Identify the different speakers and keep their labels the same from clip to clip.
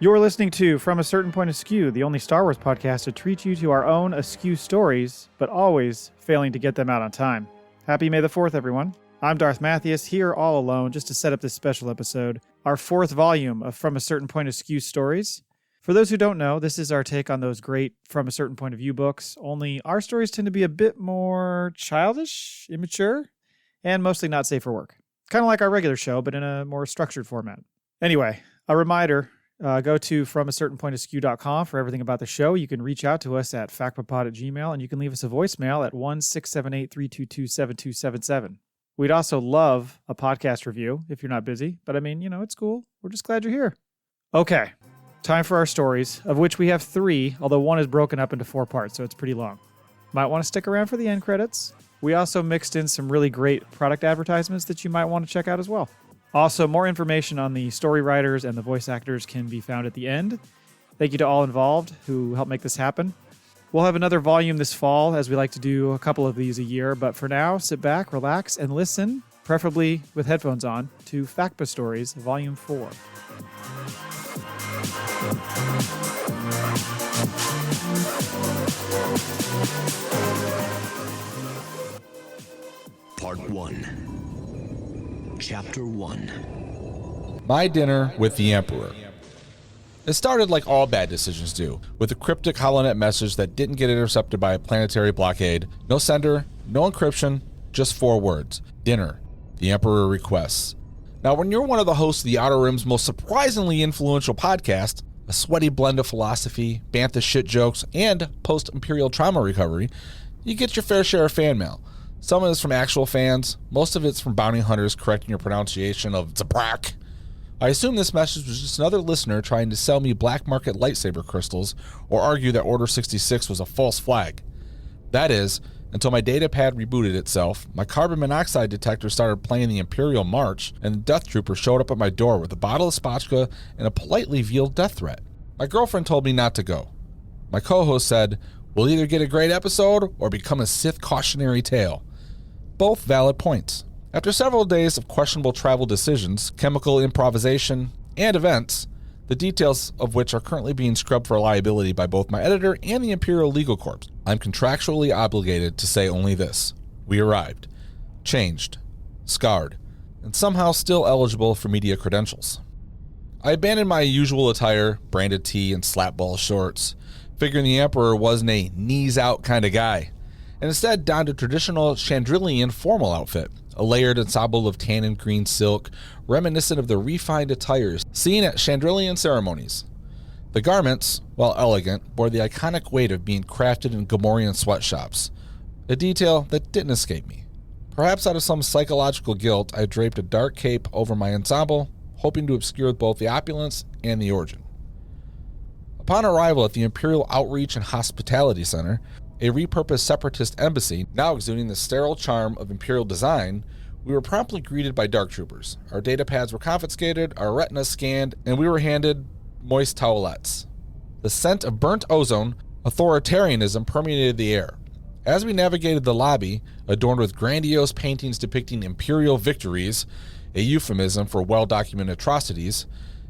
Speaker 1: You're listening to From a Certain Point Askew, the only Star Wars podcast to treat you to our own askew stories, but always failing to get them out on time. Happy May the 4th, everyone. I'm Darth Matthius, here all alone, just to set up this special episode, our 4th volume of From a Certain Point Askew stories. For those who don't know, this is our take on those great From a Certain Point of View books, only our stories tend to be a bit more childish, immature, and mostly not safe for work. Kind of like our regular show, but in a more structured format. Anyway, a reminder, go to FromACertainPointAskew.com for everything about the show. You can reach out to us at FACPAPod@gmail.com, and you can leave us a voicemail at 1-678-322-7277. We'd also love a podcast review if you're not busy, but I mean, it's cool. We're just glad you're here. Okay, time for our stories, of which we have 3, although one is broken up into 4 parts, so it's pretty long. Might want to stick around for the end credits. We also mixed in some really great product advertisements that you might want to check out as well. Also, more information on the story writers and the voice actors can be found at the end. Thank you to all involved who helped make this happen. We'll have another volume this fall, as we like to do a couple of these a year, but for now, sit back, relax, and listen, preferably with headphones on, to FACPA Stories, Volume 4.
Speaker 2: Part 1. Chapter 1.
Speaker 3: My dinner with the Emperor. It started like all bad decisions do, with a cryptic HoloNet message that didn't get intercepted by a planetary blockade. No sender, no encryption, just 4 words. Dinner. The Emperor requests. Now, when you're one of the hosts of the Outer Rim's most surprisingly influential podcast, a sweaty blend of philosophy, bantha shit jokes, and post-imperial trauma recovery, you get your fair share of fan mail. Some of it's from actual fans, most of it's from bounty hunters correcting your pronunciation of Zabrak. I assume this message was just another listener trying to sell me black market lightsaber crystals or argue that Order 66 was a false flag. That is, until my datapad rebooted itself, my carbon monoxide detector started playing the Imperial March, and the Death Trooper showed up at my door with a bottle of spotchka and a politely veiled death threat. My girlfriend told me not to go. My co-host said, "We'll either get a great episode or become a Sith cautionary tale." Both valid points. After several days of questionable travel decisions, chemical improvisation, and events, the details of which are currently being scrubbed for liability by both my editor and the Imperial Legal Corps, I'm contractually obligated to say only this. We arrived. Changed. Scarred. And somehow still eligible for media credentials. I abandoned my usual attire, branded tee and slapball shorts, figuring the Emperor wasn't a knees-out kind of guy, and instead donned a traditional Chandrilian formal outfit, a layered ensemble of tan and green silk, reminiscent of the refined attires seen at Chandrilian ceremonies. The garments, while elegant, bore the iconic weight of being crafted in Gamorrean sweatshops, a detail that didn't escape me. Perhaps out of some psychological guilt, I draped a dark cape over my ensemble, hoping to obscure both the opulence and the origin. Upon arrival at the Imperial Outreach and Hospitality Center, a repurposed separatist embassy, now exuding the sterile charm of Imperial design, we were promptly greeted by dark troopers. Our datapads were confiscated, our retinas scanned, and we were handed moist towelettes. The scent of burnt ozone, authoritarianism permeated the air. As we navigated the lobby, adorned with grandiose paintings depicting Imperial victories, a euphemism for well-documented atrocities,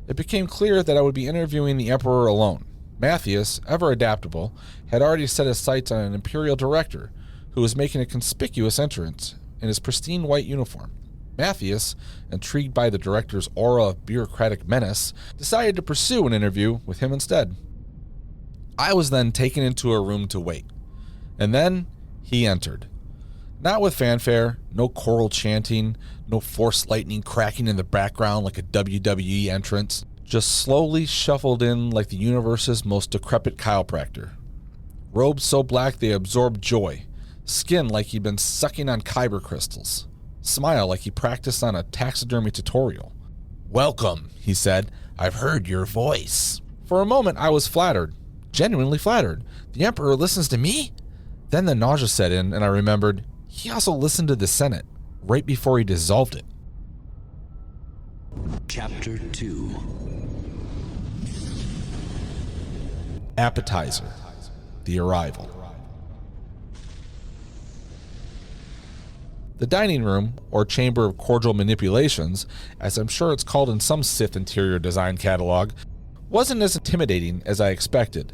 Speaker 3: it became clear that I would be interviewing the Emperor alone. Matthius, ever adaptable, had already set his sights on an Imperial director who was making a conspicuous entrance in his pristine white uniform. Matthius, intrigued by the director's aura of bureaucratic menace, decided to pursue an interview with him instead. I was then taken into a room to wait. And then he entered. Not with fanfare, no choral chanting, no force lightning cracking in the background like a WWE entrance. Just slowly shuffled in like the universe's most decrepit chiropractor. Robes so black they absorbed joy. Skin like he'd been sucking on kyber crystals. Smile like he practiced on a taxidermy tutorial. "Welcome," he said. "I've heard your voice." For a moment I was flattered. Genuinely flattered. The Emperor listens to me? Then the nausea set in and I remembered he also listened to the Senate right before he dissolved it.
Speaker 2: Chapter 2.
Speaker 3: Appetizer. The arrival. The dining room, or chamber of cordial manipulations, as I'm sure it's called in some Sith interior design catalog, wasn't as intimidating as I expected.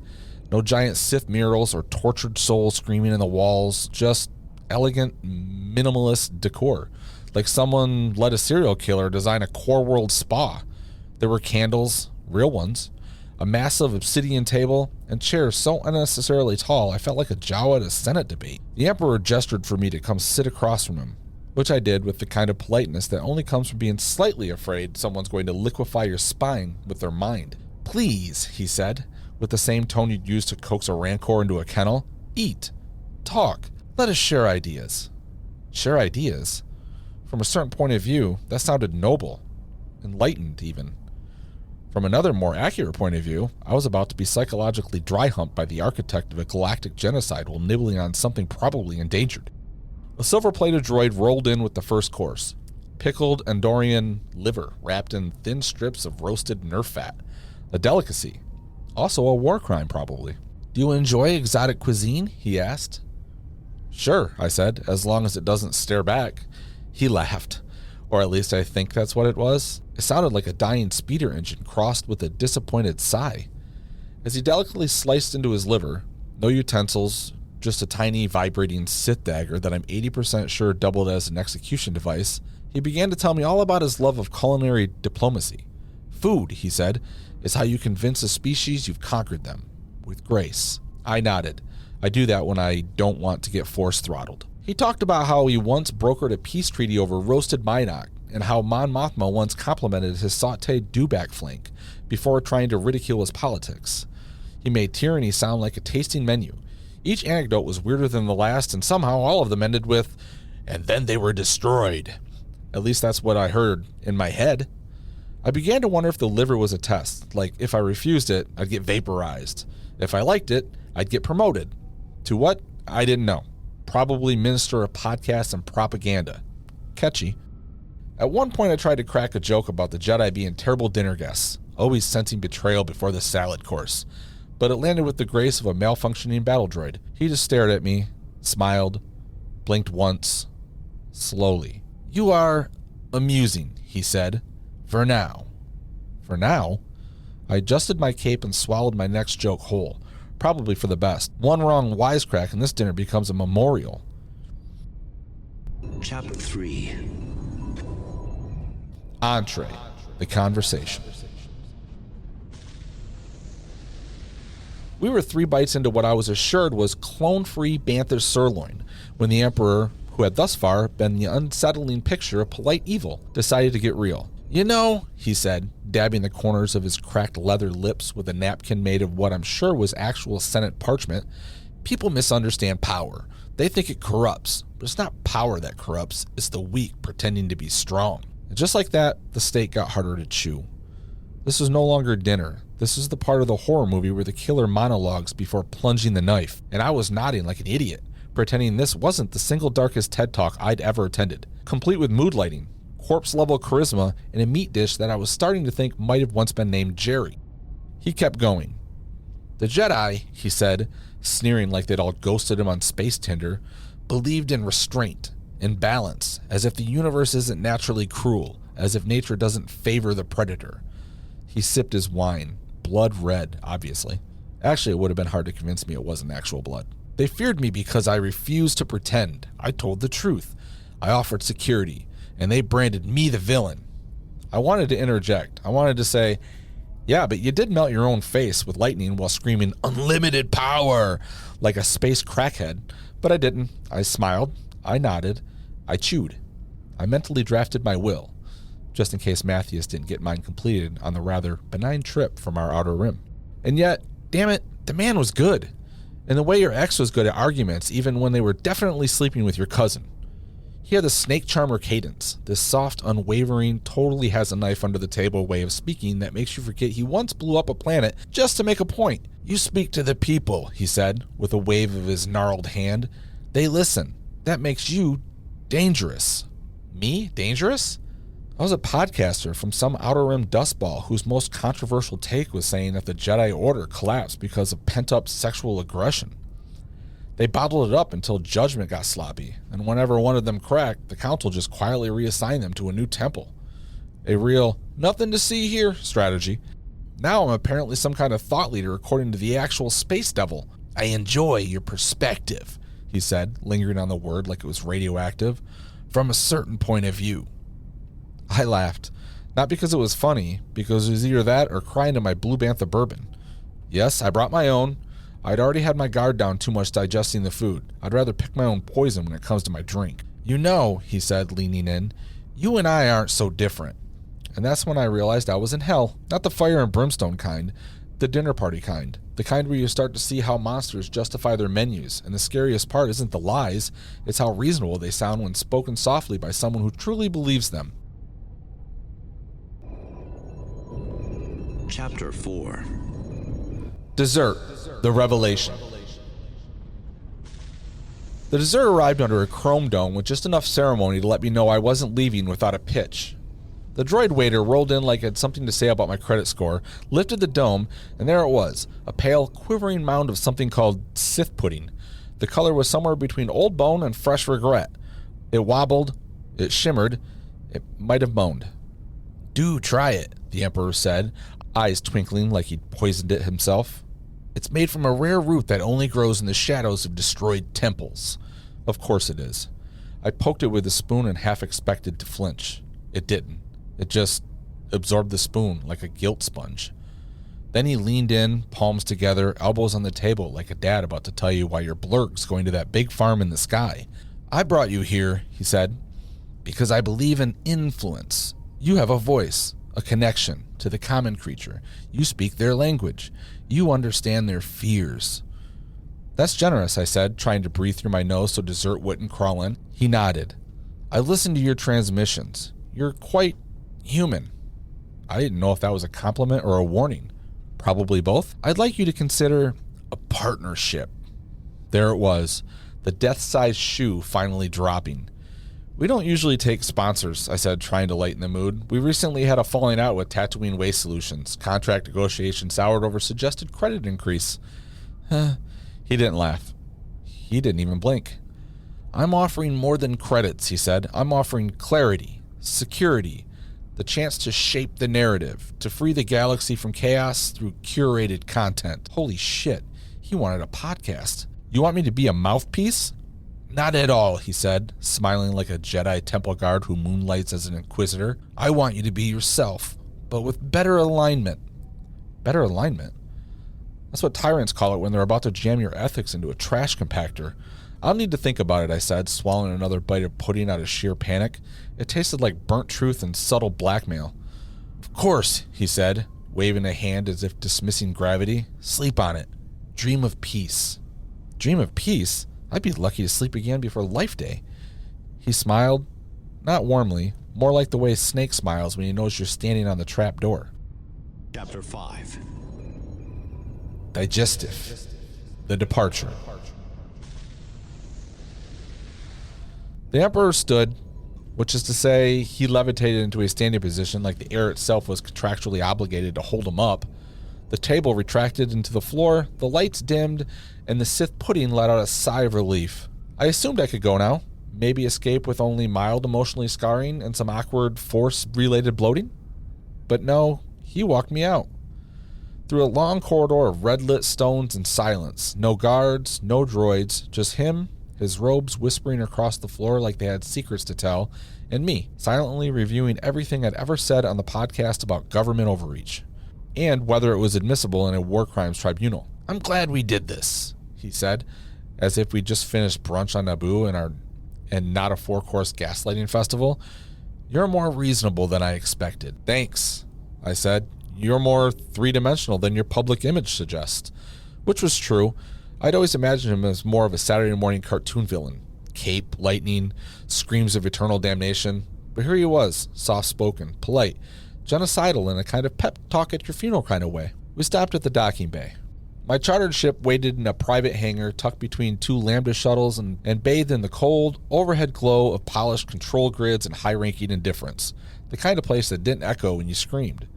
Speaker 3: No giant Sith murals or tortured souls screaming in the walls, just elegant, minimalist decor, like someone let a serial killer design a core world spa. There were candles, real ones, a massive obsidian table, and chairs so unnecessarily tall I felt like a Jawa at a Senate debate. The Emperor gestured for me to come sit across from him, which I did with the kind of politeness that only comes from being slightly afraid someone's going to liquefy your spine with their mind. "Please," he said, with the same tone you'd use to coax a rancor into a kennel. "Eat. Talk. Let us share ideas." Share ideas? From a certain point of view, that sounded noble. Enlightened, even. From another, more accurate point of view, I was about to be psychologically dry-humped by the architect of a galactic genocide while nibbling on something probably endangered. A silver-plated droid rolled in with the first course. Pickled Andorian liver wrapped in thin strips of roasted nerf fat. A delicacy. Also a war crime, probably. "Do you enjoy exotic cuisine?" he asked. "Sure," I said, "as long as it doesn't stare back." He laughed. Or at least I think that's what it was. It sounded like a dying speeder engine crossed with a disappointed sigh. As he delicately sliced into his liver, no utensils, just a tiny vibrating Sith dagger that I'm 80% sure doubled as an execution device, he began to tell me all about his love of culinary diplomacy. "Food," he said, "is how you convince a species you've conquered them. With grace." I nodded. I do that when I don't want to get force throttled. He talked about how he once brokered a peace treaty over roasted Minok, and how Mon Mothma once complimented his sautéed dewback flank before trying to ridicule his politics. He made tyranny sound like a tasting menu. Each anecdote was weirder than the last, and somehow all of them ended with, "and then they were destroyed." At least that's what I heard in my head. I began to wonder if the liver was a test, like if I refused it, I'd get vaporized. If I liked it, I'd get promoted. To what? I didn't know. Probably minister of podcasts and propaganda. Catchy. At one point I tried to crack a joke about the Jedi being terrible dinner guests, always sensing betrayal before the salad course, but it landed with the grace of a malfunctioning battle droid. He just stared at me, smiled, blinked once, slowly. "You are amusing," he said. "For now." For now? I adjusted my cape and swallowed my next joke whole. Probably for the best. One wrong wisecrack and this dinner becomes a memorial.
Speaker 2: Chapter 3.
Speaker 3: Entree. The conversation. We were 3 bites into what I was assured was clone-free bantha sirloin when the Emperor, who had thus far been the unsettling picture of polite evil, decided to get real. "You know," he said, dabbing the corners of his cracked leather lips with a napkin made of what I'm sure was actual Senate parchment, "people misunderstand power. They think it corrupts, but it's not power that corrupts, it's the weak pretending to be strong." And just like that, the steak got harder to chew. This was no longer dinner. This was the part of the horror movie where the killer monologues before plunging the knife, and I was nodding like an idiot, pretending this wasn't the single darkest TED Talk I'd ever attended, complete with mood lighting, corpse-level charisma, and a meat dish that I was starting to think might have once been named Jerry. He kept going. "The Jedi," he said, sneering like they'd all ghosted him on Space Tinder, "believed in restraint, in balance, as if the universe isn't naturally cruel, as if nature doesn't favor the predator." He sipped his wine, blood red, obviously. Actually, it would have been hard to convince me it wasn't actual blood. "They feared me because I refused to pretend. I told the truth. I offered security. And they branded me the villain." I wanted to interject. I wanted to say, "Yeah, but you did melt your own face with lightning while screaming unlimited power like a space crackhead." But I didn't. I smiled. I nodded. I chewed. I mentally drafted my will, just in case Matthius didn't get mine completed on the rather benign trip from our outer rim. And yet, damn it, the man was good. In the way your ex was good at arguments, even when they were definitely sleeping with your cousin. He had the snake charmer cadence, this soft, unwavering, totally has a knife under the table way of speaking that makes you forget he once blew up a planet just to make a point. "You speak to the people," he said, with a wave of his gnarled hand. "They listen. That makes you dangerous." Me? Dangerous? I was a podcaster from some Outer Rim dustball whose most controversial take was saying that the Jedi Order collapsed because of pent-up sexual aggression. They bottled it up until judgment got sloppy, and whenever one of them cracked, the council just quietly reassigned them to a new temple. A real nothing to see here strategy. Now I'm apparently some kind of thought leader according to the actual space devil. I enjoy your perspective, he said, lingering on the word like it was radioactive, from a certain point of view. I laughed, not because it was funny, because it was either that or crying to my Blue Bantha Bourbon. Yes, I brought my own. I'd already had my guard down too much digesting the food. I'd rather pick my own poison when it comes to my drink. You know, he said, leaning in, you and I aren't so different. And that's when I realized I was in hell, not the fire and brimstone kind, the dinner party kind, the kind where you start to see how monsters justify their menus, and the scariest part isn't the lies, it's how reasonable they sound when spoken softly by someone who truly believes them.
Speaker 2: Chapter 4.
Speaker 3: Dessert, the revelation. The dessert arrived under a chrome dome with just enough ceremony to let me know I wasn't leaving without a pitch. The droid waiter rolled in like it had something to say about my credit score, lifted the dome, and there it was, a pale, quivering mound of something called Sith pudding. The color was somewhere between old bone and fresh regret. It wobbled, it shimmered, it might have moaned. Do try it, the Emperor said, eyes twinkling like he'd poisoned it himself. It's made from a rare root that only grows in the shadows of destroyed temples. Of course it is. I poked it with a spoon and half expected to flinch. It didn't. It just absorbed the spoon like a guilt sponge. Then he leaned in, palms together, elbows on the table like a dad about to tell you why your blurg's going to that big farm in the sky. I brought you here, he said, because I believe in influence. You have a voice, a connection to the common creature. You speak their language. You understand their fears. That's generous, I said, trying to breathe through my nose so dessert wouldn't crawl in. He nodded. I listened to your transmissions. You're quite human. I didn't know if that was a compliment or a warning. Probably both. I'd like you to consider a partnership. There it was, the death-sized shoe finally dropping. We don't usually take sponsors, I said, trying to lighten the mood. We recently had a falling out with Tatooine Waste Solutions. Contract negotiation soured over suggested credit increase. He didn't laugh. He didn't even blink. I'm offering more than credits, he said. I'm offering clarity, security, the chance to shape the narrative, to free the galaxy from chaos through curated content. Holy shit, he wanted a podcast. You want me to be a mouthpiece? Not at all, he said, smiling like a Jedi temple guard who moonlights as an inquisitor. I want you to be yourself, but with better alignment. Better alignment? That's what tyrants call it when they're about to jam your ethics into a trash compactor. I'll need to think about it, I said, swallowing another bite of pudding out of sheer panic. It tasted like burnt truth and subtle blackmail. Of course, he said, waving a hand as if dismissing gravity. Sleep on it. Dream of peace. Dream of peace? I'd be lucky to sleep again before Life Day. He smiled, not warmly, more like the way a snake smiles when he knows you're standing on the trap door.
Speaker 2: Chapter 5.
Speaker 3: Digestive. The departure. The Emperor stood, which is to say he levitated into a standing position like the air itself was contractually obligated to hold him up. The table retracted into the floor, the lights dimmed, and the Sith pudding let out a sigh of relief. I assumed I could go now, maybe escape with only mild emotionally scarring and some awkward Force-related bloating. But no, he walked me out. Through a long corridor of red-lit stones and silence. No guards, no droids, just him, his robes whispering across the floor like they had secrets to tell, and me, silently reviewing everything I'd ever said on the podcast about government overreach, and whether it was admissible in a war crimes tribunal. I'm glad we did this, he said, as if we just finished brunch on Naboo and not a 4-course gaslighting festival. You're more reasonable than I expected. Thanks, I said. You're more three-dimensional than your public image suggests. Which was true. I'd always imagined him as more of a Saturday morning cartoon villain. Cape, lightning, screams of eternal damnation. But here he was, soft-spoken, polite, genocidal in a kind of pep talk at your funeral kind of way. We stopped at the docking bay. My chartered ship waited in a private hangar tucked between 2 Lambda shuttles and bathed in the cold, overhead glow of polished control grids and high-ranking indifference, the kind of place that didn't echo when you screamed.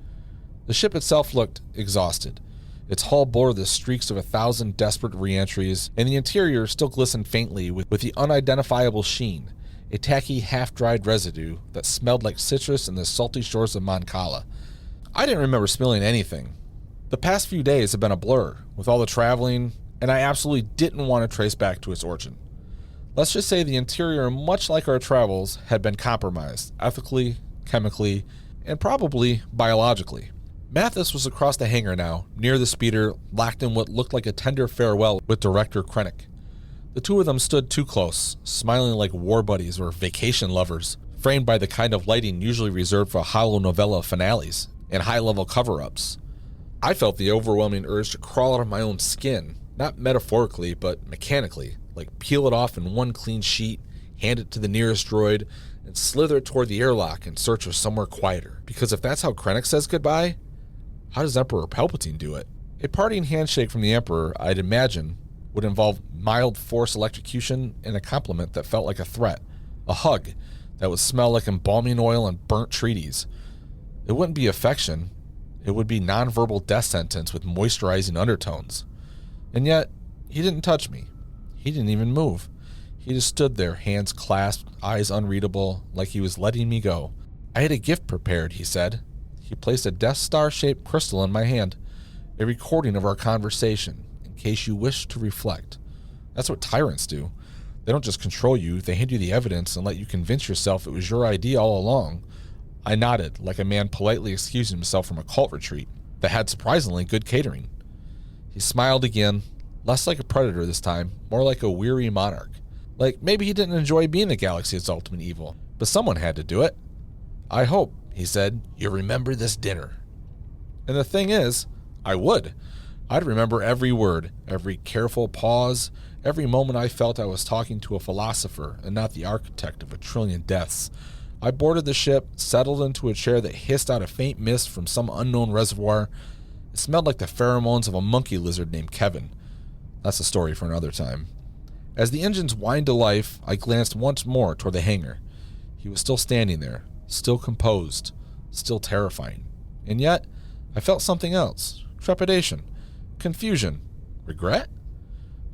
Speaker 3: The ship itself looked exhausted. Its hull bore the streaks of 1,000 desperate reentries, and the interior still glistened faintly with the unidentifiable sheen, a tacky, half-dried residue that smelled like citrus and the salty shores of Mon Cala. I didn't remember smelling anything. The past few days have been a blur with all the traveling, and I absolutely didn't want to trace back to its origin. Let's just say the interior, much like our travels, had been compromised ethically, chemically, and probably biologically. Matthius was across the hangar now, near the speeder, locked in what looked like a tender farewell with Director Krennic. The two of them stood too close, smiling like war buddies or vacation lovers, framed by the kind of lighting usually reserved for hollow novella finales and high-level cover-ups. I felt the overwhelming urge to crawl out of my own skin, not metaphorically, but mechanically, like peel it off in one clean sheet, hand it to the nearest droid, and slither toward the airlock in search of somewhere quieter. Because if that's how Krennic says goodbye, how does Emperor Palpatine do it? A parting handshake from the Emperor, I'd imagine, would involve mild force electrocution and a compliment that felt like a threat. A hug that would smell like embalming oil and burnt treaties. It wouldn't be affection. It would be nonverbal death sentence with moisturizing undertones. And yet, he didn't touch me. He didn't even move. He just stood there, hands clasped, eyes unreadable, like he was letting me go. I had a gift prepared, he said. He placed a Death Star-shaped crystal in my hand, a recording of our conversation, in case you wish to reflect. That's what tyrants do. They don't just control you, they hand you the evidence and let you convince yourself it was your idea all along. I nodded, like a man politely excusing himself from a cult retreat that had surprisingly good catering. He smiled again, less like a predator this time, more like a weary monarch. Like maybe he didn't enjoy being the galaxy's ultimate evil, but someone had to do it. I hope, he said, you remember this dinner. And the thing is, I would. I'd remember every word, every careful pause, every moment I felt I was talking to a philosopher and not the architect of a trillion deaths. I boarded the ship, settled into a chair that hissed out a faint mist from some unknown reservoir. It smelled like the pheromones of a monkey lizard named Kevin. That's a story for another time. As the engines whined to life, I glanced once more toward the hangar. He was still standing there, still composed, still terrifying. And yet, I felt something else. Trepidation. Confusion. Regret?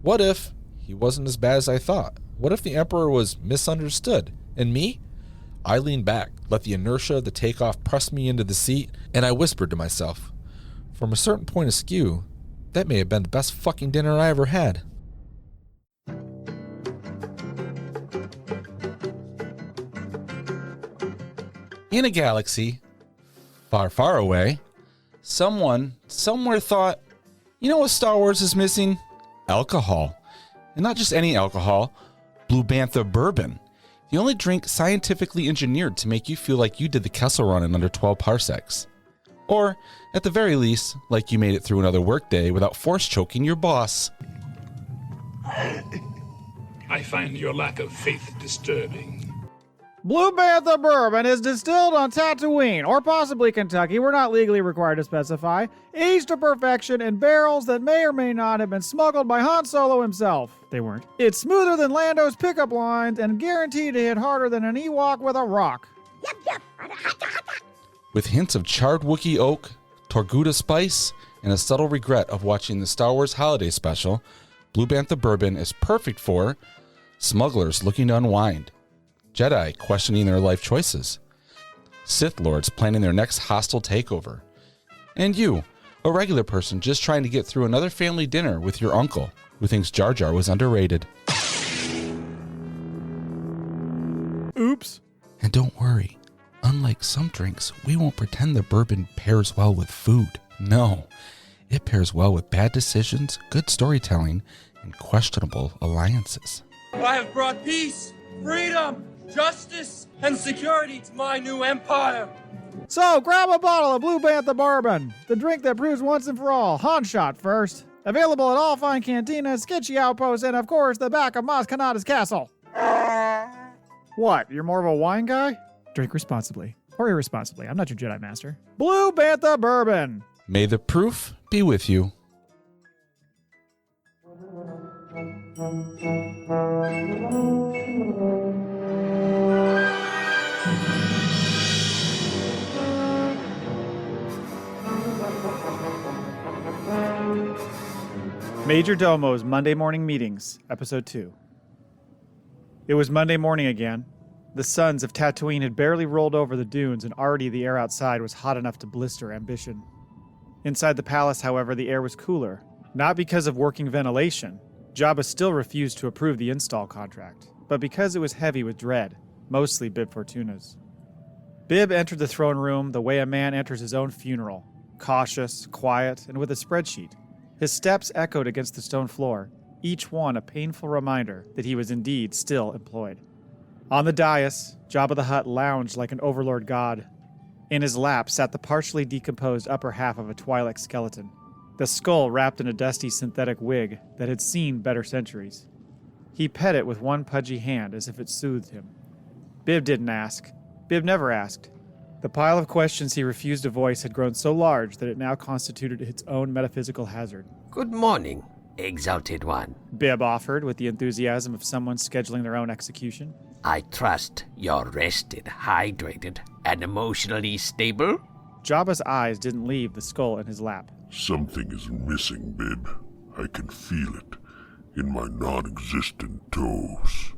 Speaker 3: What if he wasn't as bad as I thought? What if the Emperor was misunderstood? And me? I leaned back, let the inertia of the takeoff press me into the seat, and I whispered to myself, from a certain point askew, that may have been the best fucking dinner I ever had. In a galaxy, far, far away, someone, somewhere thought, you know what Star Wars is missing? Alcohol. And not just any alcohol, Blue Bantha Bourbon. The only drink scientifically engineered to make you feel like you did the Kessel Run in under 12 parsecs. Or, at the very least, like you made it through another workday without force choking your boss.
Speaker 4: I find your lack of faith disturbing.
Speaker 1: Blue Bantha Bourbon is distilled on Tatooine, or possibly Kentucky, we're not legally required to specify, aged to perfection in barrels that may or may not have been smuggled by Han Solo himself. They weren't. It's smoother than Lando's pickup lines and guaranteed to hit harder than an Ewok with a rock.
Speaker 3: With hints of charred Wookiee oak, Torguda spice, and a subtle regret of watching the Star Wars Holiday Special, Blue Bantha Bourbon is perfect for smugglers looking to unwind, Jedi questioning their life choices, Sith Lords planning their next hostile takeover, and you, a regular person just trying to get through another family dinner with your uncle who thinks Jar Jar was underrated.
Speaker 1: Oops.
Speaker 3: And don't worry, unlike some drinks, we won't pretend the bourbon pairs well with food. No, it pairs well with bad decisions, good storytelling, and questionable alliances.
Speaker 5: I have brought peace, freedom, justice, and security to my new empire.
Speaker 1: So, grab a bottle of Blue Bantha Bourbon, the drink that proves once and for all, Han shot first. Available at all fine cantinas, sketchy outposts, and of course, the back of Maz Kanata's castle. What, you're more of a wine guy? Drink responsibly. Or irresponsibly, I'm not your Jedi Master. Blue Bantha Bourbon!
Speaker 3: May the proof be with you.
Speaker 1: Majordomo's Monday Morning Meetings, Episode 2. It was Monday morning again. The suns of Tatooine had barely rolled over the dunes, and already the air outside was hot enough to blister ambition. Inside the palace, however, the air was cooler. Not because of working ventilation. Jabba still refused to approve the install contract, but because it was heavy with dread, mostly Bib Fortuna's. Bib entered the throne room the way a man enters his own funeral, cautious, quiet, and with a spreadsheet. His steps echoed against the stone floor, each one a painful reminder that he was indeed still employed. On the dais, Jabba the Hutt lounged like an overlord god. In his lap sat the partially decomposed upper half of a Twi'lek skeleton, the skull wrapped in a dusty synthetic wig that had seen better centuries. He pet it with one pudgy hand as if it soothed him. Bib didn't ask. Bib never asked. The pile of questions he refused to voice had grown so large that it now constituted its own metaphysical hazard.
Speaker 6: Good morning, exalted one.
Speaker 1: Bib offered with the enthusiasm of someone scheduling their own execution.
Speaker 6: I trust you're rested, hydrated, and emotionally stable?
Speaker 1: Jabba's eyes didn't leave the skull in his lap.
Speaker 7: Something is missing, Bib. I can feel it in my non-existent toes.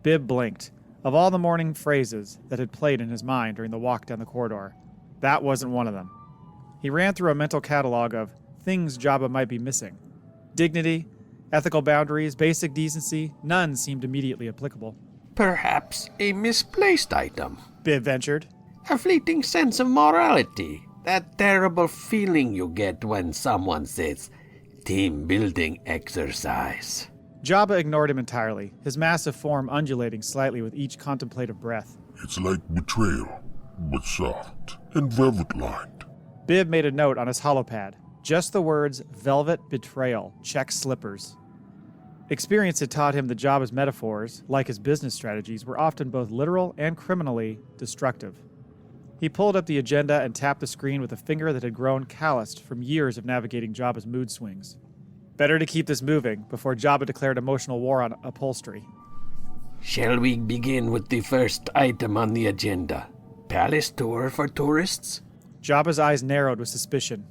Speaker 1: Bib blinked. Of all the morning phrases that had played in his mind during the walk down the corridor, that wasn't one of them. He ran through a mental catalog of things Jabba might be missing. Dignity, ethical boundaries, basic decency, none seemed immediately applicable.
Speaker 6: Perhaps a misplaced item.
Speaker 1: Bib ventured.
Speaker 6: A fleeting sense of morality. That terrible feeling you get when someone says, team-building exercise.
Speaker 1: Jabba ignored him entirely, his massive form undulating slightly with each contemplative breath.
Speaker 7: It's like betrayal, but soft and velvet-lined.
Speaker 1: Bib made a note on his holopad. Just the words, velvet betrayal, check slippers. Experience had taught him that Jabba's metaphors, like his business strategies, were often both literal and criminally destructive. He pulled up the agenda and tapped the screen with a finger that had grown calloused from years of navigating Jabba's mood swings. Better to keep this moving before Jabba declared emotional war on upholstery.
Speaker 6: Shall we begin with the first item on the agenda? Palace tour for tourists?
Speaker 1: Jabba's eyes narrowed with suspicion.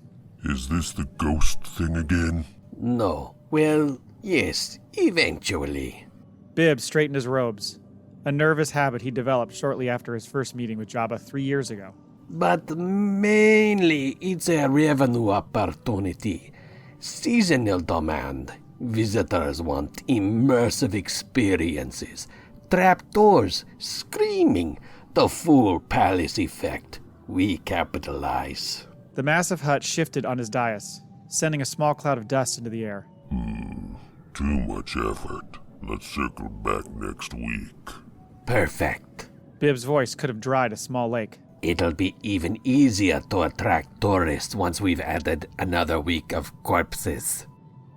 Speaker 7: Is this the ghost thing again?
Speaker 6: No. Well, yes, eventually.
Speaker 1: Bib straightened his robes, a nervous habit he developed shortly after his first meeting with Jabba 3 years ago.
Speaker 6: But mainly it's a revenue opportunity. Seasonal demand. Visitors want immersive experiences. Trapdoors, screaming, the full palace effect. We capitalize.
Speaker 1: The massive hut shifted on his dais, sending a small cloud of dust into the air.
Speaker 7: Too much effort. Let's circle back next week.
Speaker 6: Perfect.
Speaker 1: Bib's voice could have dried a small lake.
Speaker 6: It'll be even easier to attract tourists once we've added another week of corpses.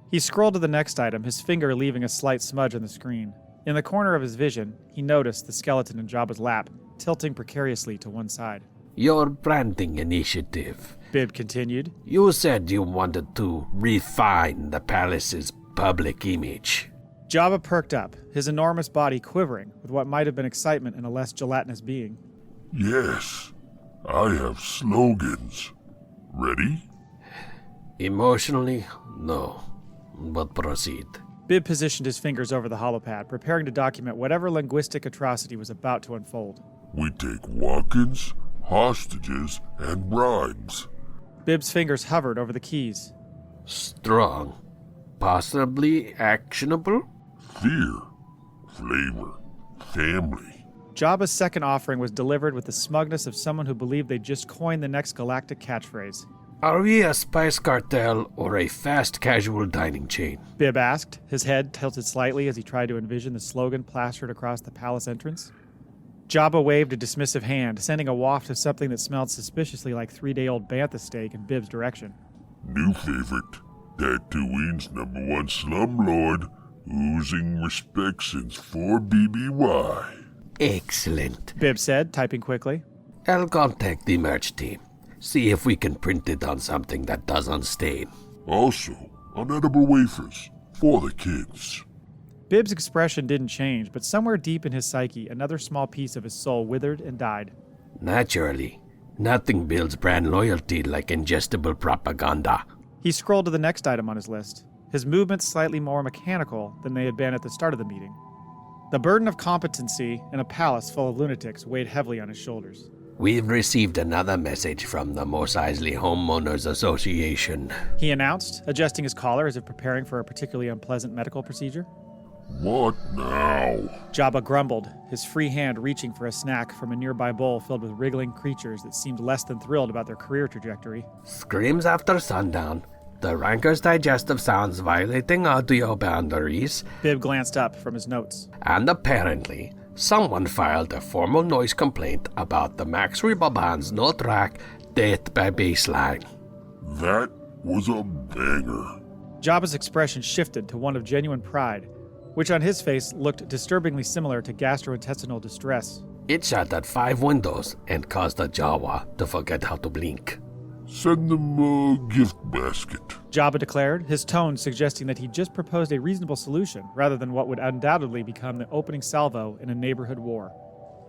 Speaker 1: He scrolled to the next item, his finger leaving a slight smudge on the screen. In the corner of his vision, he noticed the skeleton in Jabba's lap, tilting precariously to one side.
Speaker 6: Your branding initiative.
Speaker 1: Bib continued.
Speaker 6: You said you wanted to refine the palace's public image.
Speaker 1: Jabba perked up, his enormous body quivering with what might have been excitement in a less gelatinous being.
Speaker 7: Yes, I have slogans. Ready?
Speaker 6: Emotionally, no. But proceed.
Speaker 1: Bib positioned his fingers over the holopad, preparing to document whatever linguistic atrocity was about to unfold.
Speaker 7: We take walk-ins, hostages, and bribes.
Speaker 1: Bib's fingers hovered over the keys.
Speaker 6: Strong. Possibly actionable?
Speaker 7: Fear, flavor, family.
Speaker 1: Jabba's second offering was delivered with the smugness of someone who believed they'd just coined the next galactic catchphrase.
Speaker 6: Are we a spice cartel or a fast casual dining chain?
Speaker 1: Bib asked, his head tilted slightly as he tried to envision the slogan plastered across the palace entrance. Jabba waved a dismissive hand, sending a waft of something that smelled suspiciously like 3-day-old bantha steak in Bib's direction.
Speaker 7: New favorite, Tatooine's #1 slumlord, oozing respect since 4 BBY.
Speaker 6: Excellent.
Speaker 1: Bib said, typing quickly.
Speaker 6: I'll contact the merch team. See if we can print it on something that doesn't stain.
Speaker 7: Also, unedible wafers for the kids.
Speaker 1: Bib's expression didn't change, but somewhere deep in his psyche, another small piece of his soul withered and died.
Speaker 6: Naturally. Nothing builds brand loyalty like ingestible propaganda.
Speaker 1: He scrolled to the next item on his list, his movements slightly more mechanical than they had been at the start of the meeting. The burden of competency in a palace full of lunatics weighed heavily on his shoulders.
Speaker 6: We've received another message from the Mos Eisley Homeowners Association.
Speaker 1: He announced, adjusting his collar as if preparing for a particularly unpleasant medical procedure.
Speaker 7: What now?
Speaker 1: Jabba grumbled, his free hand reaching for a snack from a nearby bowl filled with wriggling creatures that seemed less than thrilled about their career trajectory.
Speaker 6: Screams after sundown. The Ranker's digestive sounds violating audio boundaries.
Speaker 1: Bib glanced up from his notes.
Speaker 6: And apparently, someone filed a formal noise complaint about the Max Reba-Band's no-track Death by Baseline.
Speaker 7: That was a banger.
Speaker 1: Jabba's expression shifted to one of genuine pride, which on his face looked disturbingly similar to gastrointestinal distress.
Speaker 6: It shattered 5 windows and caused the Jawa to forget how to blink.
Speaker 7: Send them a gift basket.
Speaker 1: Jabba declared, his tone suggesting that he just proposed a reasonable solution rather than what would undoubtedly become the opening salvo in a neighborhood war.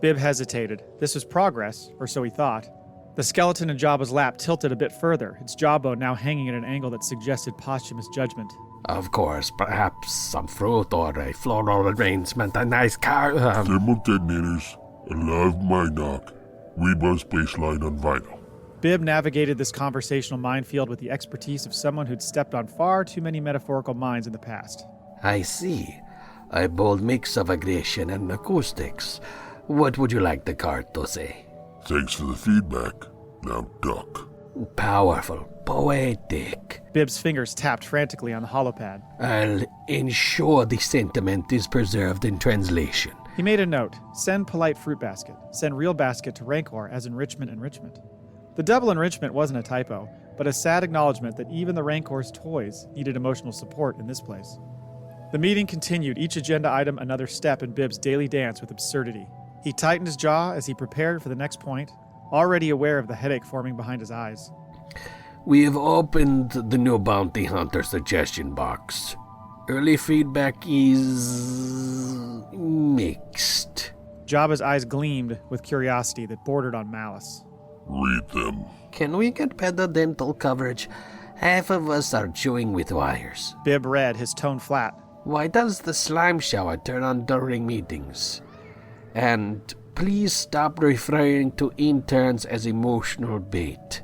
Speaker 1: Bib hesitated. This was progress, or so he thought. The skeleton in Jabba's lap tilted a bit further, its jawbone now hanging at an angle that suggested posthumous judgment.
Speaker 6: Of course, perhaps some fruit or a floral arrangement, a nice car.
Speaker 7: Thermal detonators, a live Minoc, Reba's baseline on vinyl.
Speaker 1: Bib navigated this conversational minefield with the expertise of someone who'd stepped on far too many metaphorical mines in the past.
Speaker 6: I see. A bold mix of aggression and acoustics. What would you like the card to say?
Speaker 7: Thanks for the feedback. Now duck.
Speaker 6: Powerful, poetic.
Speaker 1: Bib's fingers tapped frantically on the holopad.
Speaker 6: I'll ensure the sentiment is preserved in translation.
Speaker 1: He made a note. Send polite fruit basket. Send real basket to Rancor as enrichment. The double enrichment wasn't a typo, but a sad acknowledgement that even the Rancor's toys needed emotional support in this place. The meeting continued, each agenda item another step in Bib's daily dance with absurdity. He tightened his jaw as he prepared for the next point, already aware of the headache forming behind his eyes.
Speaker 6: We have opened the new bounty hunter suggestion box. Early feedback is mixed.
Speaker 1: Jabba's eyes gleamed with curiosity that bordered on malice.
Speaker 7: Read them.
Speaker 6: Can we get better dental coverage? Half of us are chewing with wires.
Speaker 1: Bib read, his tone flat.
Speaker 6: Why does the slime shower turn on during meetings? And please stop referring to interns as emotional bait.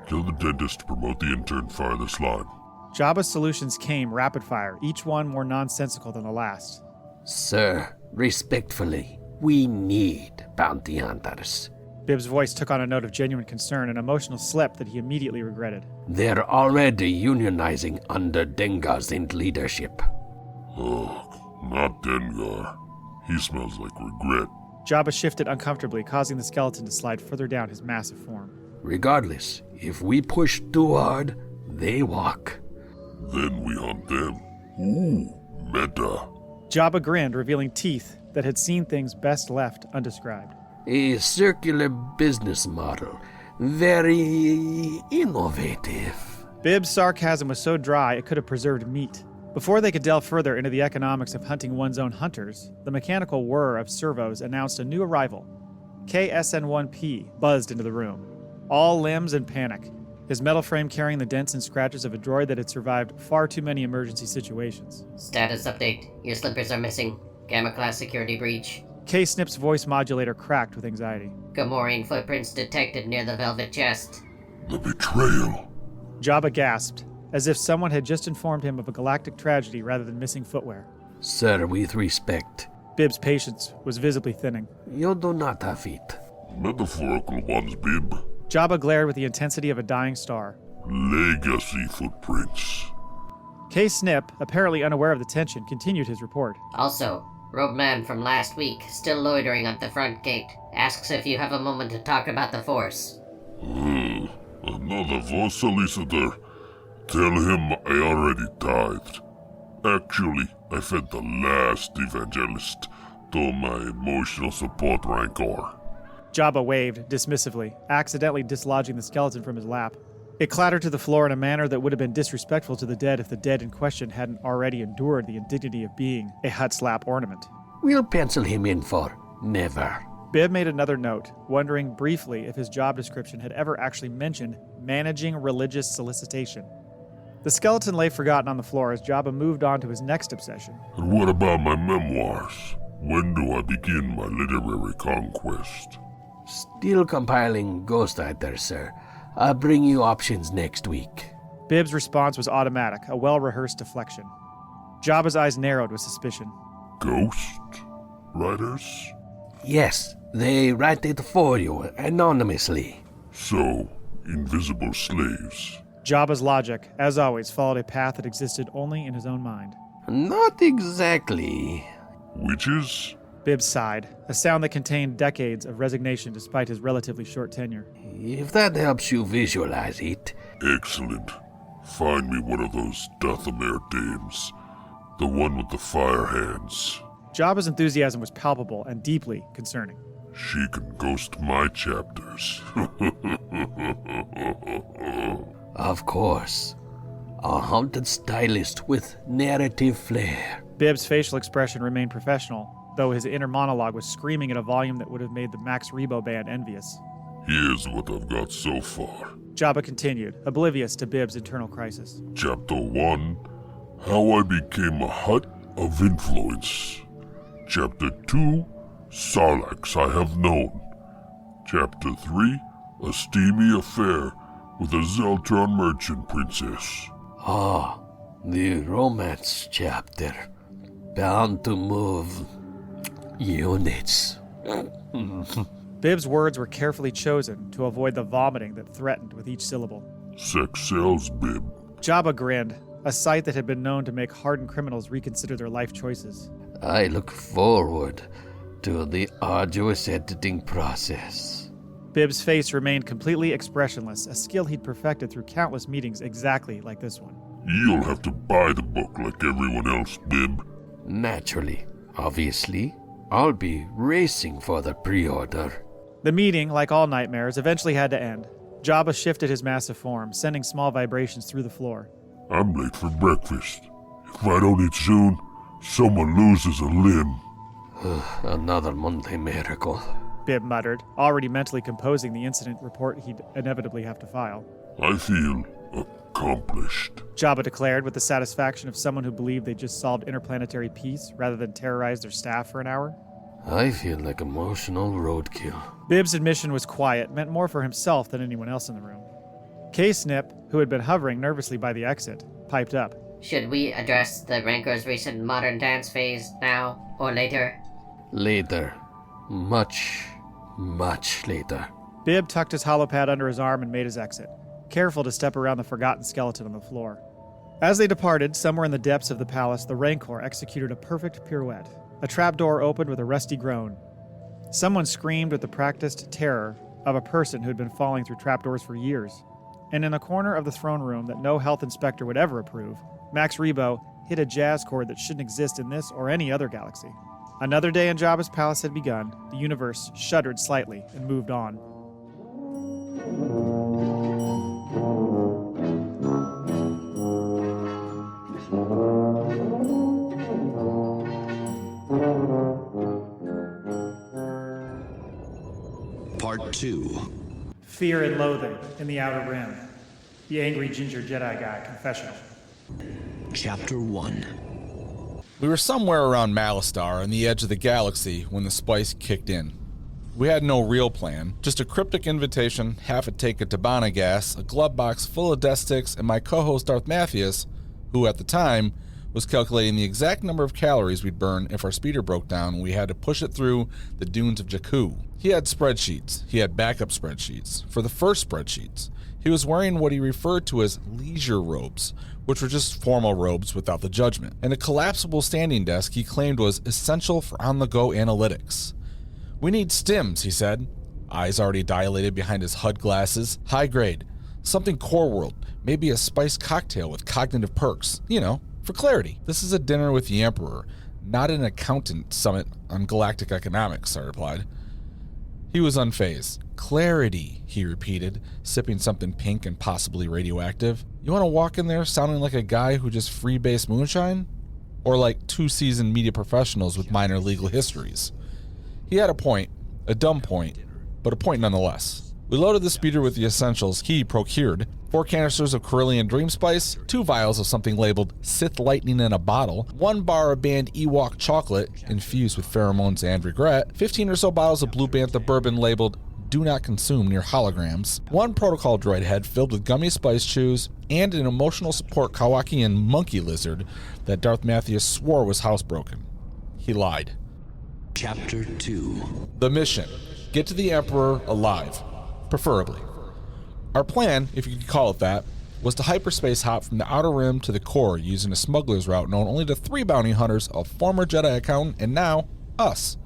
Speaker 7: Tell the dentist to promote the intern fire the slime.
Speaker 1: Jabba's solutions came rapid fire, each one more nonsensical than the last.
Speaker 6: Sir, respectfully, we need bounty hunters.
Speaker 1: Bib's voice took on a note of genuine concern, an emotional slip that he immediately regretted.
Speaker 6: They're already unionizing under Dengar's leadership.
Speaker 7: Ugh, not Dengar. He smells like regret.
Speaker 1: Jabba shifted uncomfortably, causing the skeleton to slide further down his massive form.
Speaker 6: Regardless, if we push too hard, they walk.
Speaker 7: Then we hunt them. Ooh, meta.
Speaker 1: Jabba grinned, revealing teeth that had seen things best left undescribed.
Speaker 6: A circular business model. Very innovative.
Speaker 1: Bib's sarcasm was so dry it could have preserved meat. Before they could delve further into the economics of hunting one's own hunters, the mechanical whir of servos announced a new arrival. KSN-1P buzzed into the room, all limbs in panic, his metal frame carrying the dents and scratches of a droid that had survived far too many emergency situations.
Speaker 8: Status update. Your slippers are missing. Gamma-class security breach.
Speaker 1: K-Snip's voice modulator cracked with anxiety.
Speaker 8: Gamorrean footprints detected near the velvet chest.
Speaker 7: The betrayal.
Speaker 1: Jabba gasped, as if someone had just informed him of a galactic tragedy rather than missing footwear.
Speaker 6: Sir, with respect.
Speaker 1: Bib's patience was visibly thinning.
Speaker 6: You do not have feet.
Speaker 7: Metaphorical ones, Bib.
Speaker 1: Jabba glared with the intensity of a dying star.
Speaker 7: Legacy footprints.
Speaker 1: K-Snip, apparently unaware of the tension, continued his report.
Speaker 8: Also, Robe Man from last week, still loitering at the front gate, asks if you have a moment to talk about the Force.
Speaker 7: Another voice solicitor. Tell him I already tithed. Actually, I fed the last evangelist to my emotional support Rancor.
Speaker 1: Jabba waved dismissively, accidentally dislodging the skeleton from his lap. It clattered to the floor in a manner that would have been disrespectful to the dead if the dead in question hadn't already endured the indignity of being a hut-slap ornament.
Speaker 6: We'll pencil him in for never.
Speaker 1: Bib made another note, wondering briefly if his job description had ever actually mentioned managing religious solicitation. The skeleton lay forgotten on the floor as Jabba moved on to his next obsession.
Speaker 7: And what about my memoirs? When do I begin my literary conquest?
Speaker 6: Still compiling ghost writers, sir. I'll bring you options next week.
Speaker 1: Bib's response was automatic, a well-rehearsed deflection. Jabba's eyes narrowed with suspicion.
Speaker 7: Ghost writers?
Speaker 6: Yes, they write it for you, anonymously.
Speaker 7: So, invisible slaves.
Speaker 1: Jabba's logic, as always, followed a path that existed only in his own mind.
Speaker 6: Not exactly.
Speaker 7: Witches?
Speaker 1: Bib sighed, a sound that contained decades of resignation despite his relatively short tenure.
Speaker 6: If that helps you visualize it.
Speaker 7: Excellent. Find me one of those Dathomir dames. The one with the fire hands.
Speaker 1: Jabba's enthusiasm was palpable and deeply concerning.
Speaker 7: She can ghost my chapters.
Speaker 6: Of course. A haunted stylist with narrative flair.
Speaker 1: Bib's facial expression remained professional, though his inner monologue was screaming at a volume that would have made the Max Rebo band envious.
Speaker 7: Here's what I've got so far.
Speaker 1: Jabba continued, oblivious to Bib's internal crisis.
Speaker 7: Chapter 1, How I Became a Hut of Influence. Chapter 2, Sarlaccs I Have Known. Chapter 3, A Steamy Affair with a Zeltron Merchant Princess.
Speaker 6: Ah, the romance chapter. Bound to move units.
Speaker 1: Bib's words were carefully chosen to avoid the vomiting that threatened with each syllable.
Speaker 7: Sex sells, Bib.
Speaker 1: Jabba grinned, a sight that had been known to make hardened criminals reconsider their life choices.
Speaker 6: I look forward to the arduous editing process.
Speaker 1: Bib's face remained completely expressionless, a skill he'd perfected through countless meetings exactly like this one.
Speaker 7: You'll have to buy the book like everyone else, Bib.
Speaker 6: Naturally. Obviously. I'll be racing for the pre-order.
Speaker 1: The meeting, like all nightmares, eventually had to end. Jabba shifted his massive form, sending small vibrations through the floor.
Speaker 7: I'm late for breakfast. If I don't eat soon, someone loses a limb.
Speaker 6: Another Monday miracle.
Speaker 1: Bib muttered, already mentally composing the incident report he'd inevitably have to file.
Speaker 7: I feel accomplished.
Speaker 1: Jabba declared with the satisfaction of someone who believed they just solved interplanetary peace rather than terrorized their staff for an hour.
Speaker 6: I feel like emotional roadkill.
Speaker 1: Bib's admission was quiet, meant more for himself than anyone else in the room. K-Snip, who had been hovering nervously by the exit, piped up.
Speaker 8: Should we address the Rancor's recent modern dance phase now or later?
Speaker 6: Later. Much later.
Speaker 1: Bib tucked his holopad under his arm and made his exit, careful to step around the forgotten skeleton on the floor. As they departed, somewhere in the depths of the palace, the Rancor executed a perfect pirouette. A trapdoor opened with a rusty groan. Someone screamed with the practiced terror of a person who had been falling through trapdoors for years. And in a corner of the throne room that no health inspector would ever approve, Max Rebo hit a jazz chord that shouldn't exist in this or any other galaxy. Another day in Jabba's palace had begun. The universe shuddered slightly and moved on.
Speaker 2: Part 2.
Speaker 1: Fear and Loathing in the Outer Rim. The Angry Ginger Jedi Guy, Confessional.
Speaker 2: Chapter 1.
Speaker 3: We were somewhere around Malistar on the edge of the galaxy when the spice kicked in. We had no real plan, just a cryptic invitation, half a take of Tabana gas, a glove box full of death sticks, and my co-host Darth Matthius, who at the time was calculating the exact number of calories we'd burn if our speeder broke down and we had to push it through the dunes of Jakku. He had spreadsheets. He had backup spreadsheets. For the first spreadsheets, he was wearing what he referred to as leisure robes, which were just formal robes without the judgment, and a collapsible standing desk he claimed was essential for on-the-go analytics. We need stims, he said, eyes already dilated behind his HUD glasses. High grade, something core world, maybe a spiced cocktail with cognitive perks, for clarity. This is a dinner with the Emperor, not an accountant summit on galactic economics, I replied. He was unfazed. Clarity, he repeated, sipping something pink and possibly radioactive. You want to walk in there sounding like a guy who just freebased moonshine? Or like two seasoned media professionals with minor legal histories? He had a point, a dumb point, but a point nonetheless. We loaded the speeder with the essentials he procured: 4 canisters of Corellian Dream Spice, 2 vials of something labeled Sith Lightning in a bottle, 1 bar of banned Ewok chocolate infused with pheromones and regret, 15 or so bottles of Blue Bantha Bourbon labeled do not consume near holograms, one protocol droid head filled with gummy spice chews, and an emotional support Kawakian monkey lizard that Darth Matthius swore was housebroken. He lied.
Speaker 2: Chapter 2.
Speaker 3: The mission: get to the Emperor alive, preferably. Our plan, if you could call it that, was to hyperspace hop from the Outer Rim to the core using a smuggler's route known only to 3 bounty hunters, a former Jedi accountant, and now us.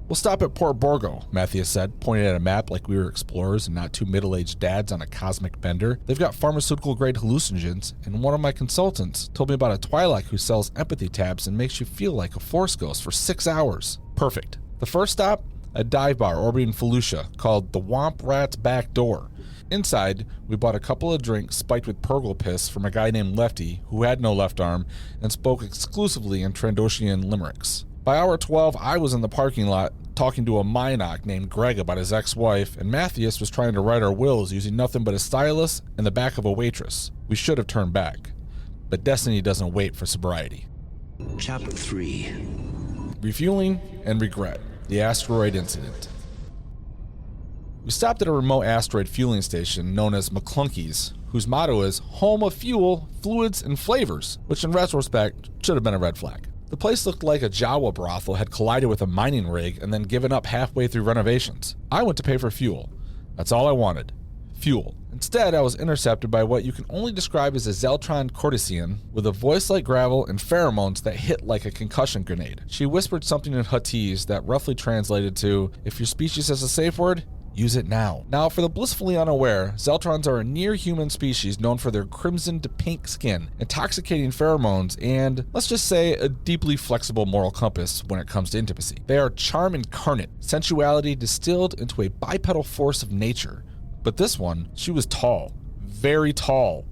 Speaker 3: We'll stop at Port Borgo, Matthius said, pointing at a map like we were explorers and not 2 middle-aged dads on a cosmic bender. They've got pharmaceutical-grade hallucinogens, and one of my consultants told me about a Twi'lek who sells empathy tabs and makes you feel like a Force ghost for 6 hours. Perfect. The first stop, a dive bar orbiting Felucia called the Womp Rat's Back Door. Inside, we bought a couple of drinks spiked with purgle piss from a guy named Lefty who had no left arm and spoke exclusively in Trandoshian limericks. By hour 12, I was in the parking lot talking to a Minoc named Greg about his ex-wife, and Matthius was trying to write our wills using nothing but a stylus and the back of a waitress. We should have turned back, but destiny doesn't wait for sobriety.
Speaker 2: Chapter 3.
Speaker 3: Refueling and regret. The asteroid incident. We stopped at a remote asteroid fueling station known as McClunky's, whose motto is Home of Fuel, Fluids, and Flavors, which in retrospect should have been a red flag. The place looked like a Jawa brothel had collided with a mining rig and then given up halfway through renovations. I went to pay for fuel. That's all I wanted. Fuel. Instead, I was intercepted by what you can only describe as a Zeltron courtesan with a voice like gravel and pheromones that hit like a concussion grenade. She whispered something in Huttese that roughly translated to, if your species has a safe word, use it now. Now, for the blissfully unaware, Zeltrons are a near-human species known for their crimson to pink skin, intoxicating pheromones, and, let's just say, a deeply flexible moral compass when it comes to intimacy. They are charm incarnate, sensuality distilled into a bipedal force of nature. But this one, she was tall, very tall.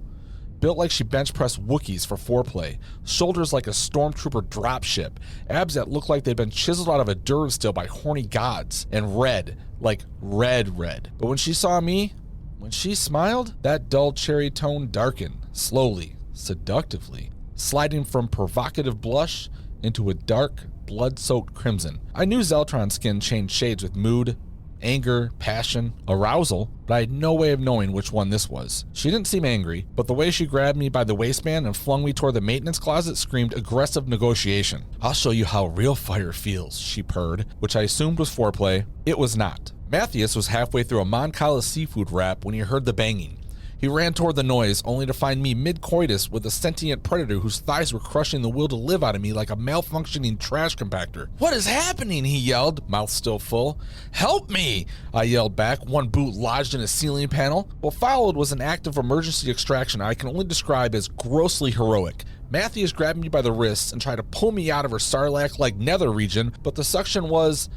Speaker 3: Built like she bench pressed Wookiees for foreplay, shoulders like a stormtrooper dropship, abs that look like they've been chiseled out of a Durasteel by horny gods, and red, like red. But when she saw me, when she smiled, that dull cherry tone darkened, slowly, seductively, sliding from provocative blush into a dark, blood-soaked crimson. I knew Zeltron's skin changed shades with mood, anger, passion, arousal, but I had no way of knowing which one this was. She didn't seem angry, but the way she grabbed me by the waistband and flung me toward the maintenance closet screamed aggressive negotiation. I'll show you how real fire feels, she purred, which I assumed was foreplay. It was not. Matthius was halfway through a Mon Cala seafood wrap when he heard the banging. He ran toward the noise, only to find me mid-coitus with a sentient predator whose thighs were crushing the will to live out of me like a malfunctioning trash compactor. What is happening? He yelled, mouth still full. Help me! I yelled back, one boot lodged in a ceiling panel. What followed was an act of emergency extraction I can only describe as grossly heroic. Matthias grabbed me by the wrists and tried to pull me out of her Sarlacc-like nether region, but the suction was,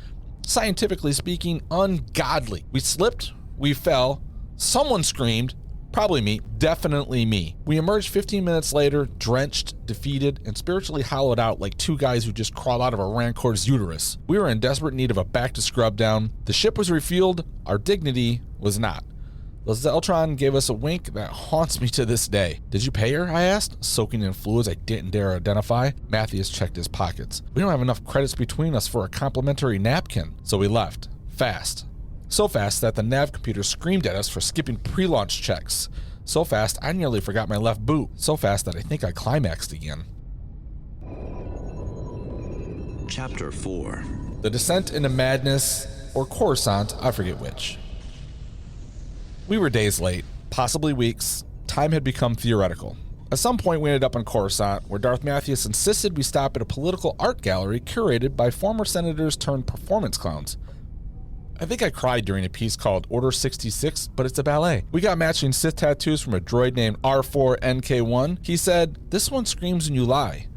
Speaker 3: scientifically speaking, ungodly. We slipped, we fell, someone screamed, probably me, definitely me. We emerged 15 minutes later, drenched, defeated, and spiritually hollowed out like 2 guys who just crawled out of a Rancor's uterus. We were in desperate need of a back to scrub down. The ship was refueled, our dignity was not. The Zeltron gave us a wink that haunts me to this day. Did you pay her? I asked, soaking in fluids I didn't dare identify. Matthias checked his pockets. We don't have enough credits between us for a complimentary napkin. So we left. Fast. So fast that the nav computer screamed at us for skipping pre-launch checks. So fast I nearly forgot my left boot. So fast that I think I climaxed again.
Speaker 2: Chapter 4.
Speaker 3: The Descent into Madness, or Coruscant, I forget which. We were days late, possibly weeks. Time had become theoretical. At some point we ended up on Coruscant, where Darth Matthius insisted we stop at a political art gallery curated by former senators turned performance clowns. I think I cried during a piece called Order 66, but it's a ballet. We got matching Sith tattoos from a droid named R4NK1. He said, "This one screams and you lie."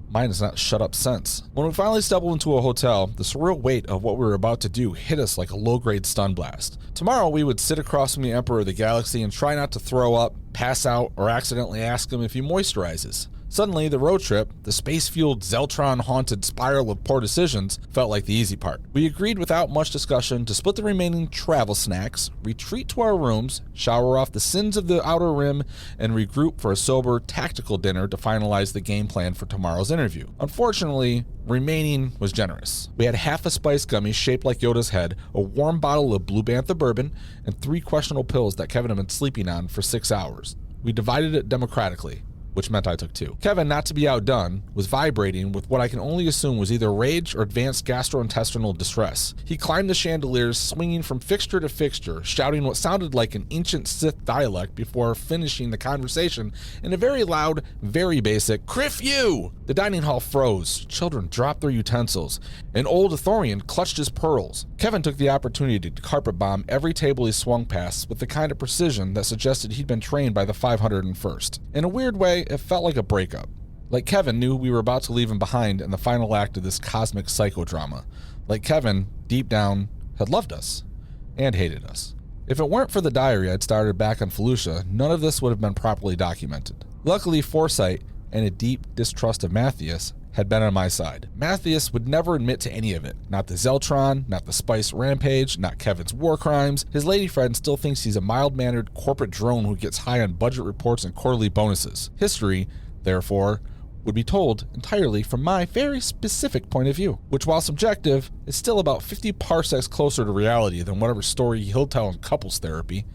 Speaker 3: Mine has not shut up since. When we finally stumbled into a hotel, the surreal weight of what we were about to do hit us like a low-grade stun blast. Tomorrow we would sit across from the Emperor of the Galaxy and try not to throw up, pass out, or accidentally ask him if he moisturizes. Suddenly, the road trip, the space-fueled Zeltron-haunted spiral of poor decisions, felt like the easy part. We agreed without much discussion to split the remaining travel snacks, retreat to our rooms, shower off the sins of the Outer Rim, and regroup for a sober, tactical dinner to finalize the game plan for tomorrow's interview. Unfortunately, remaining was generous. We had half a spice gummy shaped like Yoda's head, a warm bottle of Blue Bantha Bourbon, and 3 questionable pills that Kevin had been sleeping on for 6 hours. We divided it democratically, which meant I took 2. Kevin, not to be outdone, was vibrating with what I can only assume was either rage or advanced gastrointestinal distress. He climbed the chandeliers, swinging from fixture to fixture, shouting what sounded like an ancient Sith dialect before finishing the conversation in a very loud, very basic, "Criff you!" The dining hall froze. Children dropped their utensils. An old Ithorian clutched his pearls. Kevin took the opportunity to carpet bomb every table he swung past with the kind of precision that suggested he'd been trained by the 501st. In a weird way, it felt like a breakup. Like Kevin knew we were about to leave him behind in the final act of this cosmic psychodrama. Like Kevin, deep down, had loved us and hated us. If it weren't for the diary I'd started back on Felucia, none of this would have been properly documented. Luckily, foresight and a deep distrust of Matthius had been on my side. Matthius would never admit to any of it. Not the Zeltron, not the Spice Rampage, not Kevin's war crimes. His lady friend still thinks he's a mild-mannered corporate drone who gets high on budget reports and quarterly bonuses. History, therefore, would be told entirely from my very specific point of view, which, while subjective, is still about 50 parsecs closer to reality than whatever story he'll tell in couples therapy.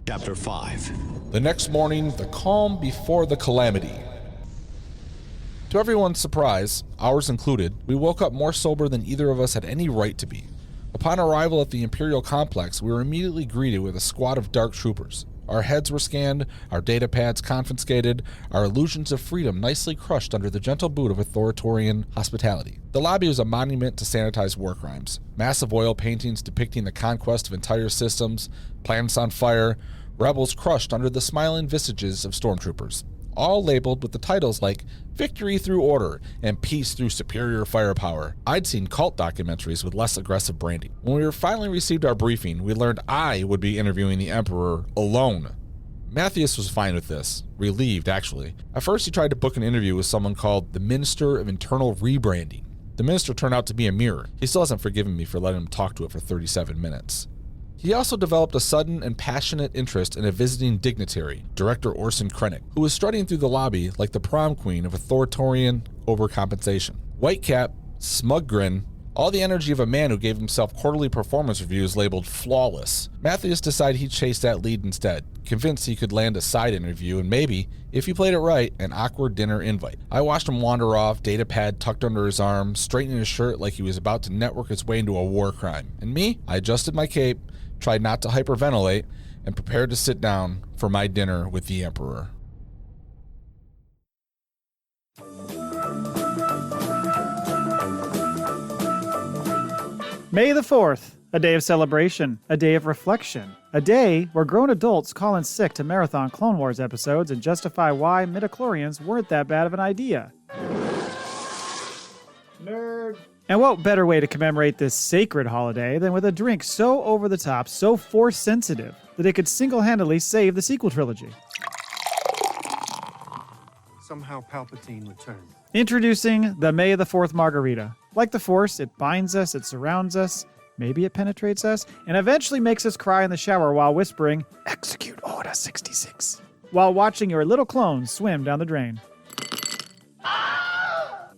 Speaker 2: Chapter 5.
Speaker 3: The next morning, the calm before the calamity. To everyone's surprise, ours included, we woke up more sober than either of us had any right to be. Upon arrival at the Imperial complex, we were immediately greeted with a squad of dark troopers. Our heads were scanned, our data pads confiscated, our illusions of freedom nicely crushed under the gentle boot of authoritarian hospitality. The lobby was a monument to sanitized war crimes. Massive oil paintings depicting the conquest of entire systems, planets on fire, rebels crushed under the smiling visages of stormtroopers. All labeled with the titles like Victory Through Order and Peace Through Superior Firepower. I'd seen cult documentaries with less aggressive branding. When we finally received our briefing, we learned I would be interviewing the Emperor alone. Matthius was fine with this, relieved actually. At first he tried to book an interview with someone called the Minister of Internal Rebranding. The minister turned out to be a mirror. He still hasn't forgiven me for letting him talk to it for 37 minutes. He also developed a sudden and passionate interest in a visiting dignitary, Director Orson Krennic, who was strutting through the lobby like the prom queen of authoritarian overcompensation. White cap, smug grin, all the energy of a man who gave himself quarterly performance reviews labeled flawless. Matthius decided he'd chase that lead instead, convinced he could land a side interview and maybe, if he played it right, an awkward dinner invite. I watched him wander off, data pad tucked under his arm, straightening his shirt like he was about to network his way into a war crime. And me, I adjusted my cape, tried not to hyperventilate, and prepared to sit down for my dinner with the Emperor.
Speaker 1: May the 4th, a day of celebration, a day of reflection, a day where grown adults call in sick to marathon Clone Wars episodes and justify why midichlorians weren't that bad of an idea. Nerd. And what better way to commemorate this sacred holiday than with a drink so over the top, so force sensitive, that it could single-handedly save the sequel trilogy.
Speaker 9: Somehow Palpatine returned.
Speaker 1: Introducing the May the 4th Margarita. Like the Force, it binds us, it surrounds us, maybe it penetrates us, and eventually makes us cry in the shower while whispering, "Execute Order 66," while watching your little clones swim down the drain.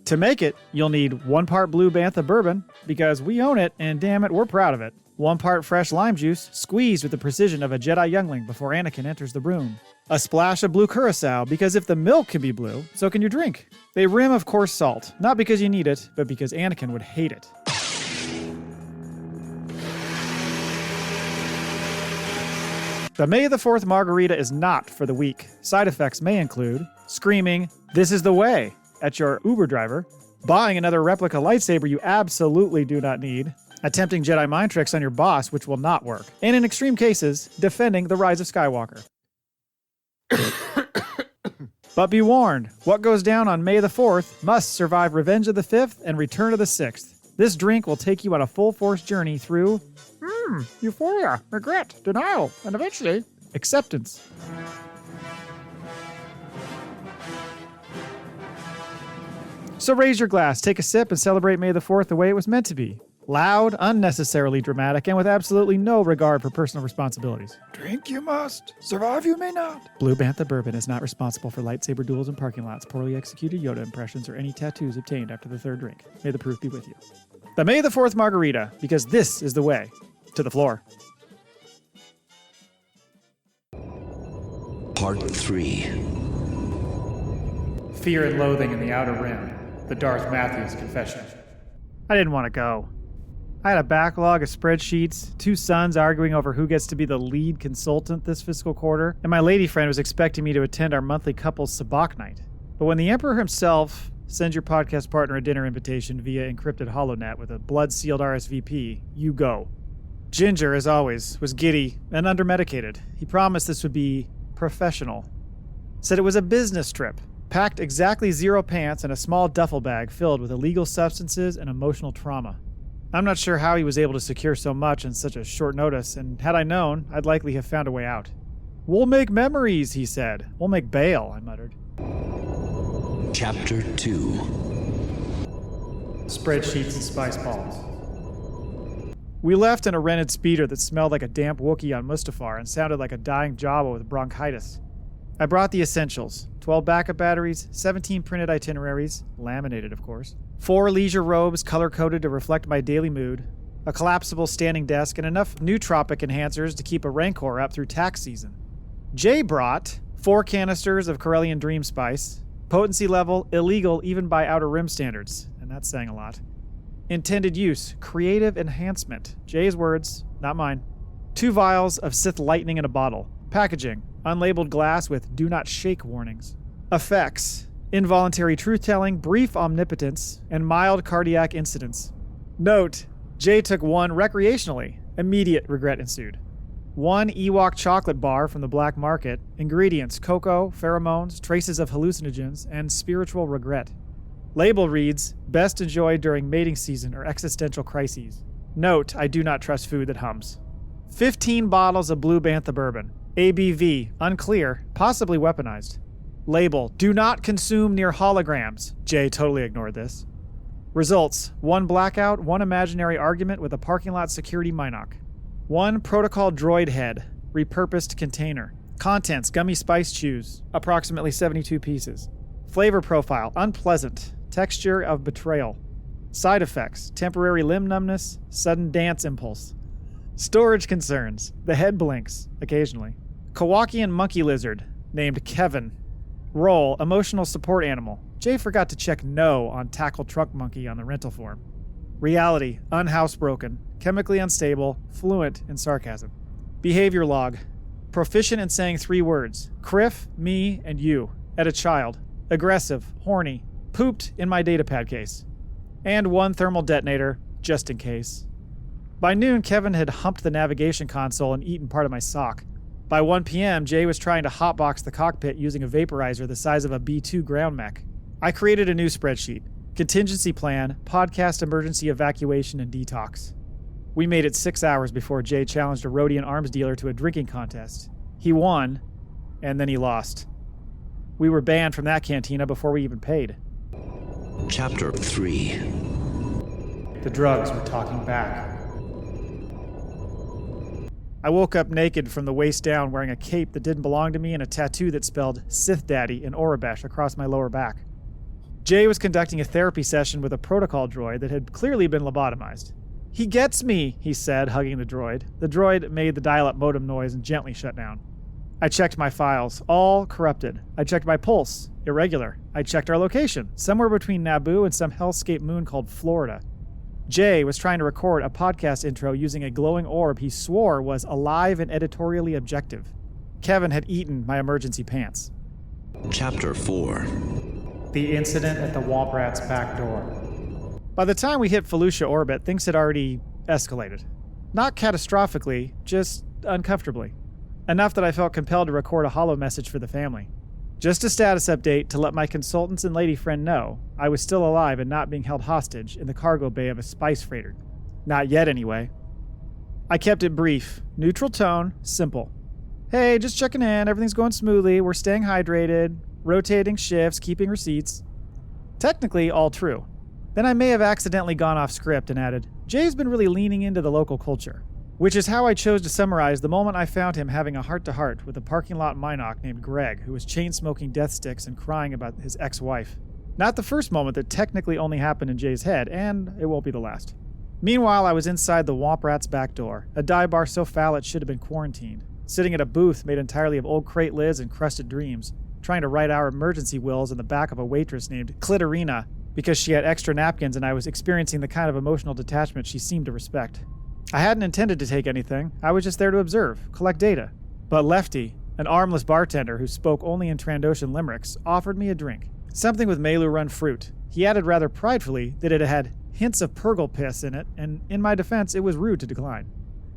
Speaker 1: To make it, you'll need 1 part Blue Bantha Bourbon, because we own it, and damn it, we're proud of it. 1 part fresh lime juice, squeezed with the precision of a Jedi youngling before Anakin enters the room. A splash of blue curacao, because if the milk can be blue, so can your drink. A rim of coarse salt, not because you need it, but because Anakin would hate it. The May the 4th Margarita is not for the weak. Side effects may include screaming, "This is the way," at your Uber driver, buying another replica lightsaber you absolutely do not need, attempting Jedi mind tricks on your boss, which will not work, and in extreme cases, defending the Rise of Skywalker. But be warned, what goes down on May the 4th must survive Revenge of the 5th and Return of the 6th. This drink will take you on a full-force journey through euphoria, regret, denial, and eventually acceptance. So raise your glass, take a sip, and celebrate May the 4th the way it was meant to be. Loud, unnecessarily dramatic, and with absolutely no regard for personal responsibilities. Drink you must, survive you may not. Blue Bantha Bourbon is not responsible for lightsaber duels in parking lots, poorly executed Yoda impressions, or any tattoos obtained after the third drink. May the proof be with you. The May the 4th Margarita, because this is the way to the floor.
Speaker 2: Part 3.
Speaker 1: Fear and Loathing in the Outer Rim, the Darth Matthius Confessional. I didn't want to go. I had a backlog of spreadsheets, 2 sons arguing over who gets to be the lead consultant this fiscal quarter, and my lady friend was expecting me to attend our monthly couples sabacc night. But when the Emperor himself sends your podcast partner a dinner invitation via encrypted HoloNet with a blood-sealed RSVP, you go. Ginger, as always, was giddy and under-medicated. He promised this would be professional. Said it was a business trip. Packed exactly 0 pants and a small duffel bag filled with illegal substances and emotional trauma. I'm not sure how he was able to secure so much in such a short notice, and had I known, I'd likely have found a way out. We'll make memories, he said. We'll make bail, I muttered.
Speaker 2: Chapter 2.
Speaker 1: Spreadsheets and spice balls. We left in a rented speeder that smelled like a damp Wookiee on Mustafar and sounded like a dying Jawa with bronchitis. I brought the essentials: 12 backup batteries, 17 printed itineraries, laminated of course, 4 leisure robes color-coded to reflect my daily mood, a collapsible standing desk, and enough nootropic enhancers to keep a Rancor up through tax season. Jay brought 4 canisters of Corellian Dream Spice, potency level illegal even by Outer Rim standards, and that's saying a lot. Intended use, creative enhancement. Jay's words, not mine. 2 vials of Sith Lightning in a bottle. Packaging, unlabeled glass with do not shake warnings. Effects, involuntary truth-telling, brief omnipotence, and mild cardiac incidents. Note, Jay took 1 recreationally. Immediate regret ensued. 1 Ewok chocolate bar from the black market. Ingredients, cocoa, pheromones, traces of hallucinogens, and spiritual regret. Label reads, best enjoyed during mating season or existential crises. Note, I do not trust food that hums. 15 bottles of Blue Bantha Bourbon. ABV, unclear, possibly weaponized. Label, do not consume near holograms. Jay totally ignored this. Results, 1 blackout, 1 imaginary argument with a parking lot security Minoc. 1 protocol droid head, repurposed container. Contents, gummy spice chews, approximately 72 pieces. Flavor profile, unpleasant. Texture of betrayal. Side effects, temporary limb numbness, sudden dance impulse. Storage concerns, the head blinks, occasionally. Kowakian monkey lizard, named Kevin. Role, emotional support animal. Jay forgot to check no on tackle trunk monkey on the rental form. Reality, unhousebroken, chemically unstable, fluent in sarcasm. Behavior log, proficient in saying 3 words. Criff, me, and you. At a child. Aggressive, horny, pooped in my datapad case. And 1 thermal detonator, just in case. By noon, Kevin had humped the navigation console and eaten part of my sock. By 1 p.m., Jay was trying to hotbox the cockpit using a vaporizer the size of a B-2 ground mech. I created a new spreadsheet. Contingency plan, podcast emergency evacuation, and detox. We made it 6 hours before Jay challenged a Rhodian arms dealer to a drinking contest. He won, and then he lost. We were banned from that cantina before we even paid.
Speaker 2: Chapter 3.
Speaker 1: The drugs were talking back. I woke up naked from the waist down wearing a cape that didn't belong to me and a tattoo that spelled Sith Daddy in Aurebesh across my lower back. Jay was conducting a therapy session with a protocol droid that had clearly been lobotomized. He gets me, he said, hugging the droid. The droid made the dial-up modem noise and gently shut down. I checked my files, all corrupted. I checked my pulse, irregular. I checked our location, somewhere between Naboo and some hellscape moon called Florida. Jay was trying to record a podcast intro using a glowing orb he swore was alive and editorially objective. Kevin had eaten my emergency pants.
Speaker 2: Chapter 4.
Speaker 1: The incident at the Womp Rat's back door. By the time we hit Felucia orbit, things had already escalated. Not catastrophically, just uncomfortably. Enough that I felt compelled to record a holo message for the family. Just a status update to let my consultants and lady friend know I was still alive and not being held hostage in the cargo bay of a spice freighter. Not yet, anyway. I kept it brief, neutral tone, simple. Hey, just checking in, everything's going smoothly, we're staying hydrated, rotating shifts, keeping receipts. Technically, all true. Then I may have accidentally gone off script and added, Jay's been really leaning into the local culture. Which is how I chose to summarize the moment I found him having a heart-to-heart with a parking lot Minoc named Greg, who was chain-smoking death sticks and crying about his ex-wife. Not the first moment that technically only happened in Jay's head, and it won't be the last. Meanwhile, I was inside the Womp Rat's back door, a dive bar so foul it should have been quarantined, sitting at a booth made entirely of old crate lids and crusted dreams, trying to write our emergency wills in the back of a waitress named Clitorina because she had extra napkins and I was experiencing the kind of emotional detachment she seemed to respect. I hadn't intended to take anything. I was just there to observe, collect data. But Lefty, an armless bartender who spoke only in Trandoshan limericks, offered me a drink. Something with Melu Run fruit. He added rather pridefully that it had hints of Purgle piss in it, and in my defense, it was rude to decline.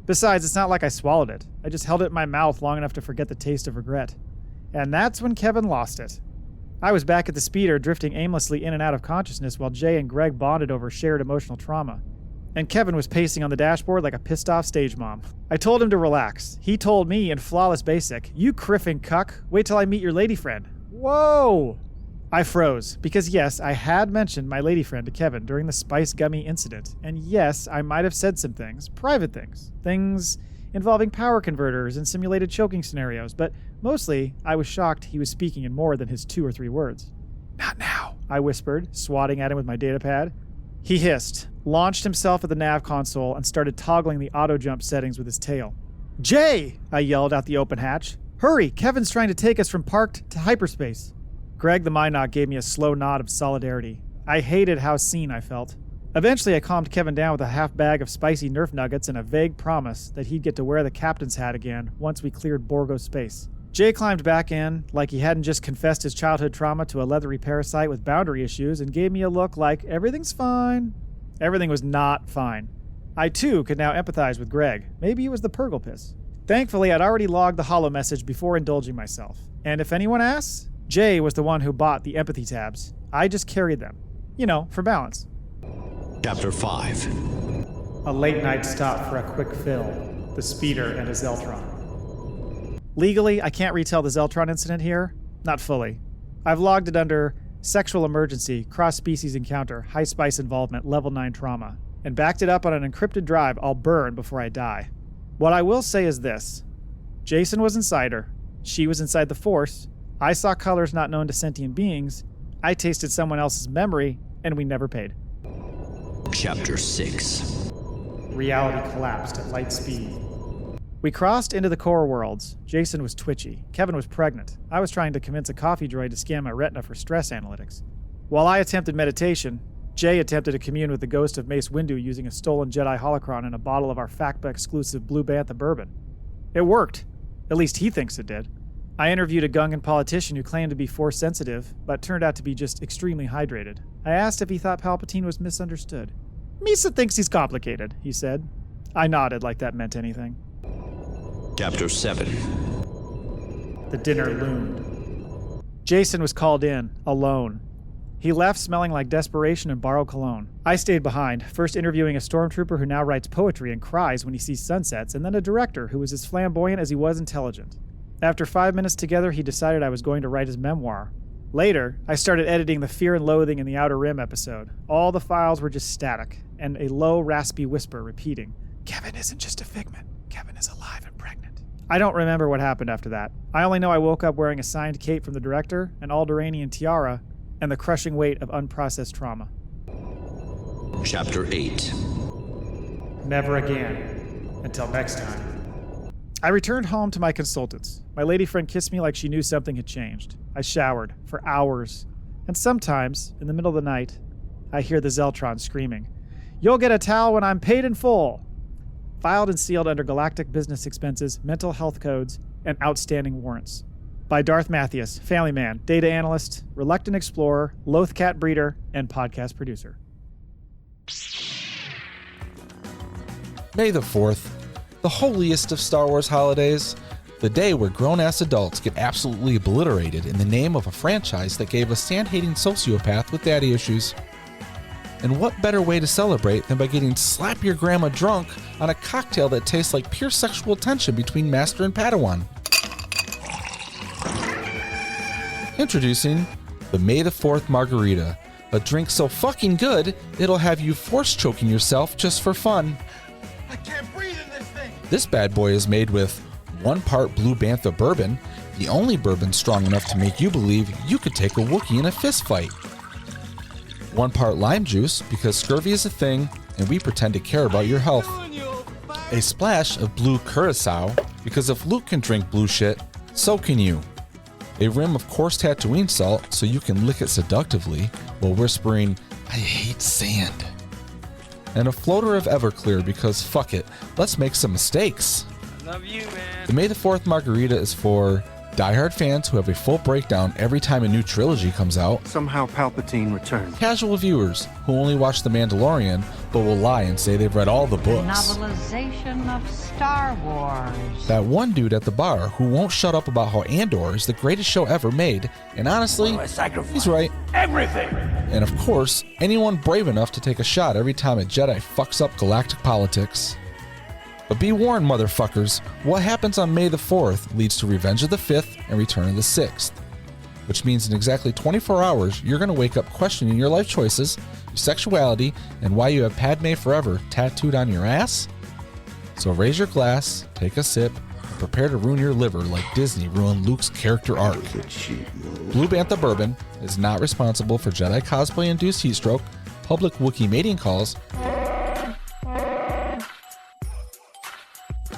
Speaker 1: Besides, it's not like I swallowed it. I just held it in my mouth long enough to forget the taste of regret. And that's when Kevin lost it. I was back at the speeder, drifting aimlessly in and out of consciousness while Jay and Greg bonded over shared emotional trauma. And Kevin was pacing on the dashboard like a pissed-off stage mom. I told him to relax. He told me in flawless basic, "You criffing cuck, wait till I meet your lady friend." Whoa! I froze, because yes, I had mentioned my lady friend to Kevin during the Spice Gummy incident, and yes, I might have said some things, private things involving power converters and simulated choking scenarios, but mostly, I was shocked he was speaking in more than his 2 or 3 words. "Not now," I whispered, swatting at him with my datapad. He hissed, launched himself at the nav console, and started toggling the auto-jump settings with his tail. "Jay!" I yelled out the open hatch. "Hurry, Kevin's trying to take us from parked to hyperspace." Greg the Minoc gave me a slow nod of solidarity. I hated how seen I felt. Eventually, I calmed Kevin down with a half bag of spicy Nerf nuggets and a vague promise that he'd get to wear the captain's hat again once we cleared Borgo space. Jay climbed back in, like he hadn't just confessed his childhood trauma to a leathery parasite with boundary issues, and gave me a look like everything's fine. Everything was not fine. I, too, could now empathize with Greg. Maybe it was the Purgle piss. Thankfully, I'd already logged the holo message before indulging myself. And if anyone asks, Jay was the one who bought the empathy tabs. I just carried them. You know, for balance.
Speaker 2: Chapter 5.
Speaker 1: A late-night stop for a quick fill. The speeder and a Zeltron. Legally, I can't retell the Zeltron incident here. Not fully. I've logged it under sexual emergency, cross-species encounter, high spice involvement, level 9 trauma, and backed it up on an encrypted drive I'll burn before I die. What I will say is this. Jason was inside her. She was inside the Force. I saw colors not known to sentient beings. I tasted someone else's memory, and we never paid.
Speaker 2: Chapter 6.
Speaker 1: Reality collapsed at light speed. We crossed into the core worlds. Jason was twitchy. Kevin was pregnant. I was trying to convince a coffee droid to scan my retina for stress analytics. While I attempted meditation, Jay attempted to commune with the ghost of Mace Windu using a stolen Jedi holocron and a bottle of our FACPA exclusive Blue Bantha Bourbon. It worked. At least he thinks it did. I interviewed a Gungan politician who claimed to be Force sensitive, but turned out to be just extremely hydrated. I asked if he thought Palpatine was misunderstood. "Misa thinks he's complicated," he said. I nodded like that meant anything.
Speaker 2: Chapter 7.
Speaker 1: The dinner loomed. Jason was called in, alone. He left smelling like desperation and borrowed cologne. I stayed behind, first interviewing a stormtrooper who now writes poetry and cries when he sees sunsets, and then a director who was as flamboyant as he was intelligent. After 5 minutes together, he decided I was going to write his memoir. Later, I started editing the Fear and Loathing in the Outer Rim episode. All the files were just static, and a low, raspy whisper repeating, "Kevin isn't just a figment. Kevin is alive and pregnant." I don't remember what happened after that. I only know I woke up wearing a signed cape from the director, an Alderaanian tiara, and the crushing weight of unprocessed trauma.
Speaker 2: Chapter 8.
Speaker 1: Never again. Until next time. I returned home to my consultants. My lady friend kissed me like she knew something had changed. I showered for hours. And sometimes, in the middle of the night, I hear the Zeltron screaming, "You'll get a towel when I'm paid in full!" Filed and sealed under galactic business expenses, mental health codes, and outstanding warrants. By Darth Matthius, family man, data analyst, reluctant explorer, loath cat breeder, and podcast producer.
Speaker 3: May the 4th, the holiest of Star Wars holidays, the day where grown-ass adults get absolutely obliterated in the name of a franchise that gave a sand-hating sociopath with daddy issues. And what better way to celebrate than by getting slap your grandma drunk on a cocktail that tastes like pure sexual tension between master and Padawan? Introducing the May the 4th Margarita, a A drink so fucking good, it'll have you force choking yourself just for fun.
Speaker 5: I can't breathe in this thing!
Speaker 3: This bad boy is made with 1 part Blue Bantha Bourbon, the only bourbon strong enough to make you believe you could take a Wookiee in a fist fight. 1 part lime juice, because scurvy is a thing, and we pretend to care about your health. A splash of blue curacao, because if Luke can drink blue shit, so can you. A rim of coarse Tatooine salt, so you can lick it seductively while whispering, "I hate sand." And a floater of Everclear, because fuck it, let's make some mistakes.
Speaker 5: I love you, man.
Speaker 3: The May the 4th Margarita is for diehard fans who have a full breakdown every time a new trilogy comes out,
Speaker 9: Somehow Palpatine returned.
Speaker 3: casual viewers who only watch The Mandalorian but will lie and say they've read all the books,
Speaker 10: Novelization of Star Wars.
Speaker 3: that one dude at the bar who won't shut up about how Andor is the greatest show ever made, and honestly, he's right.
Speaker 4: Everything!
Speaker 3: And of course, anyone brave enough to take a shot every time a Jedi fucks up galactic politics. But be warned, motherfuckers, what happens on May the 4th leads to Revenge of the 5th and Return of the 6th. Which means in exactly 24 hours, you're going to wake up questioning your life choices, your sexuality, and why you have Padme Forever tattooed on your ass? So raise your glass, take a sip, and prepare to ruin your liver like Disney ruined Luke's character arc. Blue Bantha Bourbon is not responsible for Jedi cosplay-induced heatstroke, public Wookiee mating calls,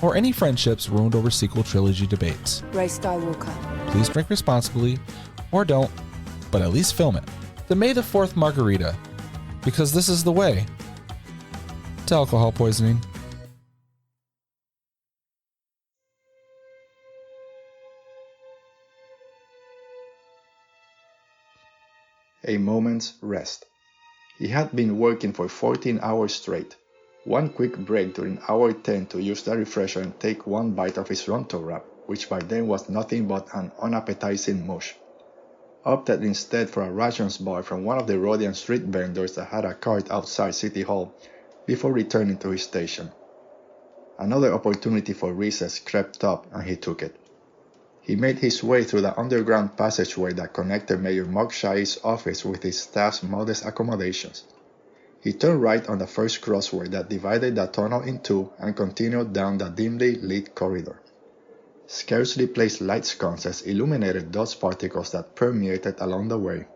Speaker 3: or any friendships ruined over sequel trilogy debates.
Speaker 10: Rey Skywalker.
Speaker 3: Please drink responsibly, or don't, but at least film it. The May the 4th Margarita, because this is the way to alcohol poisoning.
Speaker 11: A moment's rest. He had been working for 14 hours straight. One quick break during hour 10 to use the refresher and take 1 bite of his Ronto wrap, which by then was nothing but an unappetizing mush. Opted instead for a rations bar from one of the Rhodian street vendors that had a cart outside City Hall before returning to his station. Another opportunity for recess crept up and he took it. He made his way through the underground passageway that connected Mayor Mok Shai's office with his staff's modest accommodations. He turned right on the first crossway that divided the tunnel in two and continued down the dimly lit corridor. Scarcely placed light sconces illuminated dust particles that permeated along the way.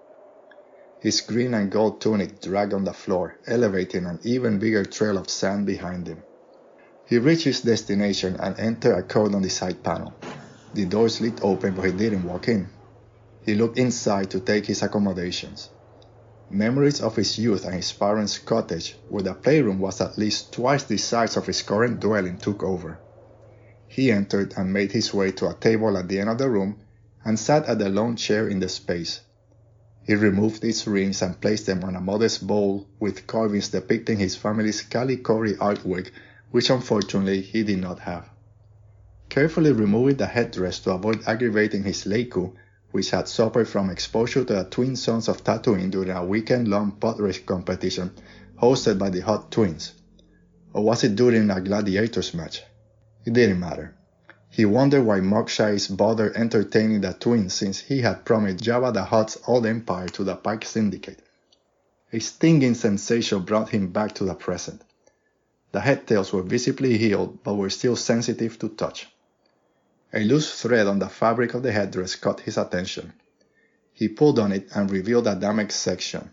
Speaker 11: His green and gold tunic dragged on the floor, elevating an even bigger trail of sand behind him. He reached his destination and entered a code on the side panel. The door slid open, but he didn't walk in. He looked inside to take his accommodations. Memories of his youth and his parents' cottage, where the playroom was at least twice the size of his current dwelling, took over. He entered and made his way to a table at the end of the room and sat at the lone chair in the space. He removed its rings and placed them on a modest bowl with carvings depicting his family's Calicori artwork, which unfortunately he did not have. Carefully removing the headdress to avoid aggravating his Leiku, which had suffered from exposure to the twin sons of Tatooine during a weekend-long pod race competition hosted by the Hot Twins. Or was it during a gladiators match? It didn't matter. He wondered why Mok Shai's bothered entertaining the twins since he had promised Jabba the Hutt's old empire to the Pike Syndicate. A stinging sensation brought him back to the present. The headtails were visibly healed but were still sensitive to touch. A loose thread on the fabric of the headdress caught his attention. He pulled on it and revealed a damaged section.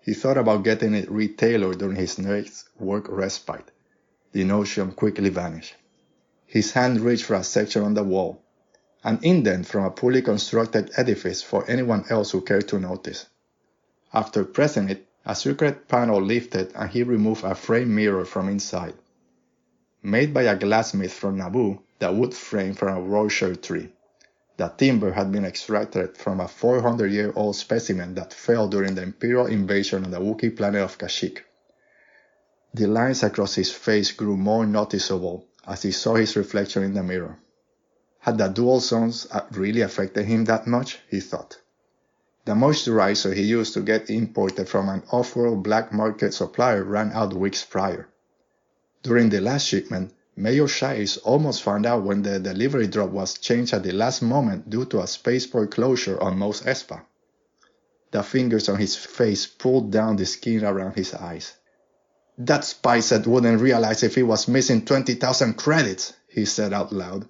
Speaker 11: He thought about getting it retailored during his next work respite. The notion quickly vanished. His hand reached for a section on the wall, an indent from a poorly constructed edifice for anyone else who cared to notice. After pressing it, a secret panel lifted and he removed a frame mirror from inside. Made by a glassmith from Naboo, the wood frame from a rosher tree. The timber had been extracted from a 400-year-old specimen that fell during the Imperial invasion on the Wookiee planet of Kashyyyk. The lines across his face grew more noticeable as he saw his reflection in the mirror. Had the dual sons really affected him that much? He thought. The moisturizer he used to get imported from an off-world black market supplier ran out weeks prior. During the last shipment, Mayor Shais almost found out when the delivery drop was changed at the last moment due to a spaceport closure on Mos Espa. The fingers on his face pulled down the skin around his eyes. "That spy set wouldn't realize if he was missing 20,000 credits," he said out loud.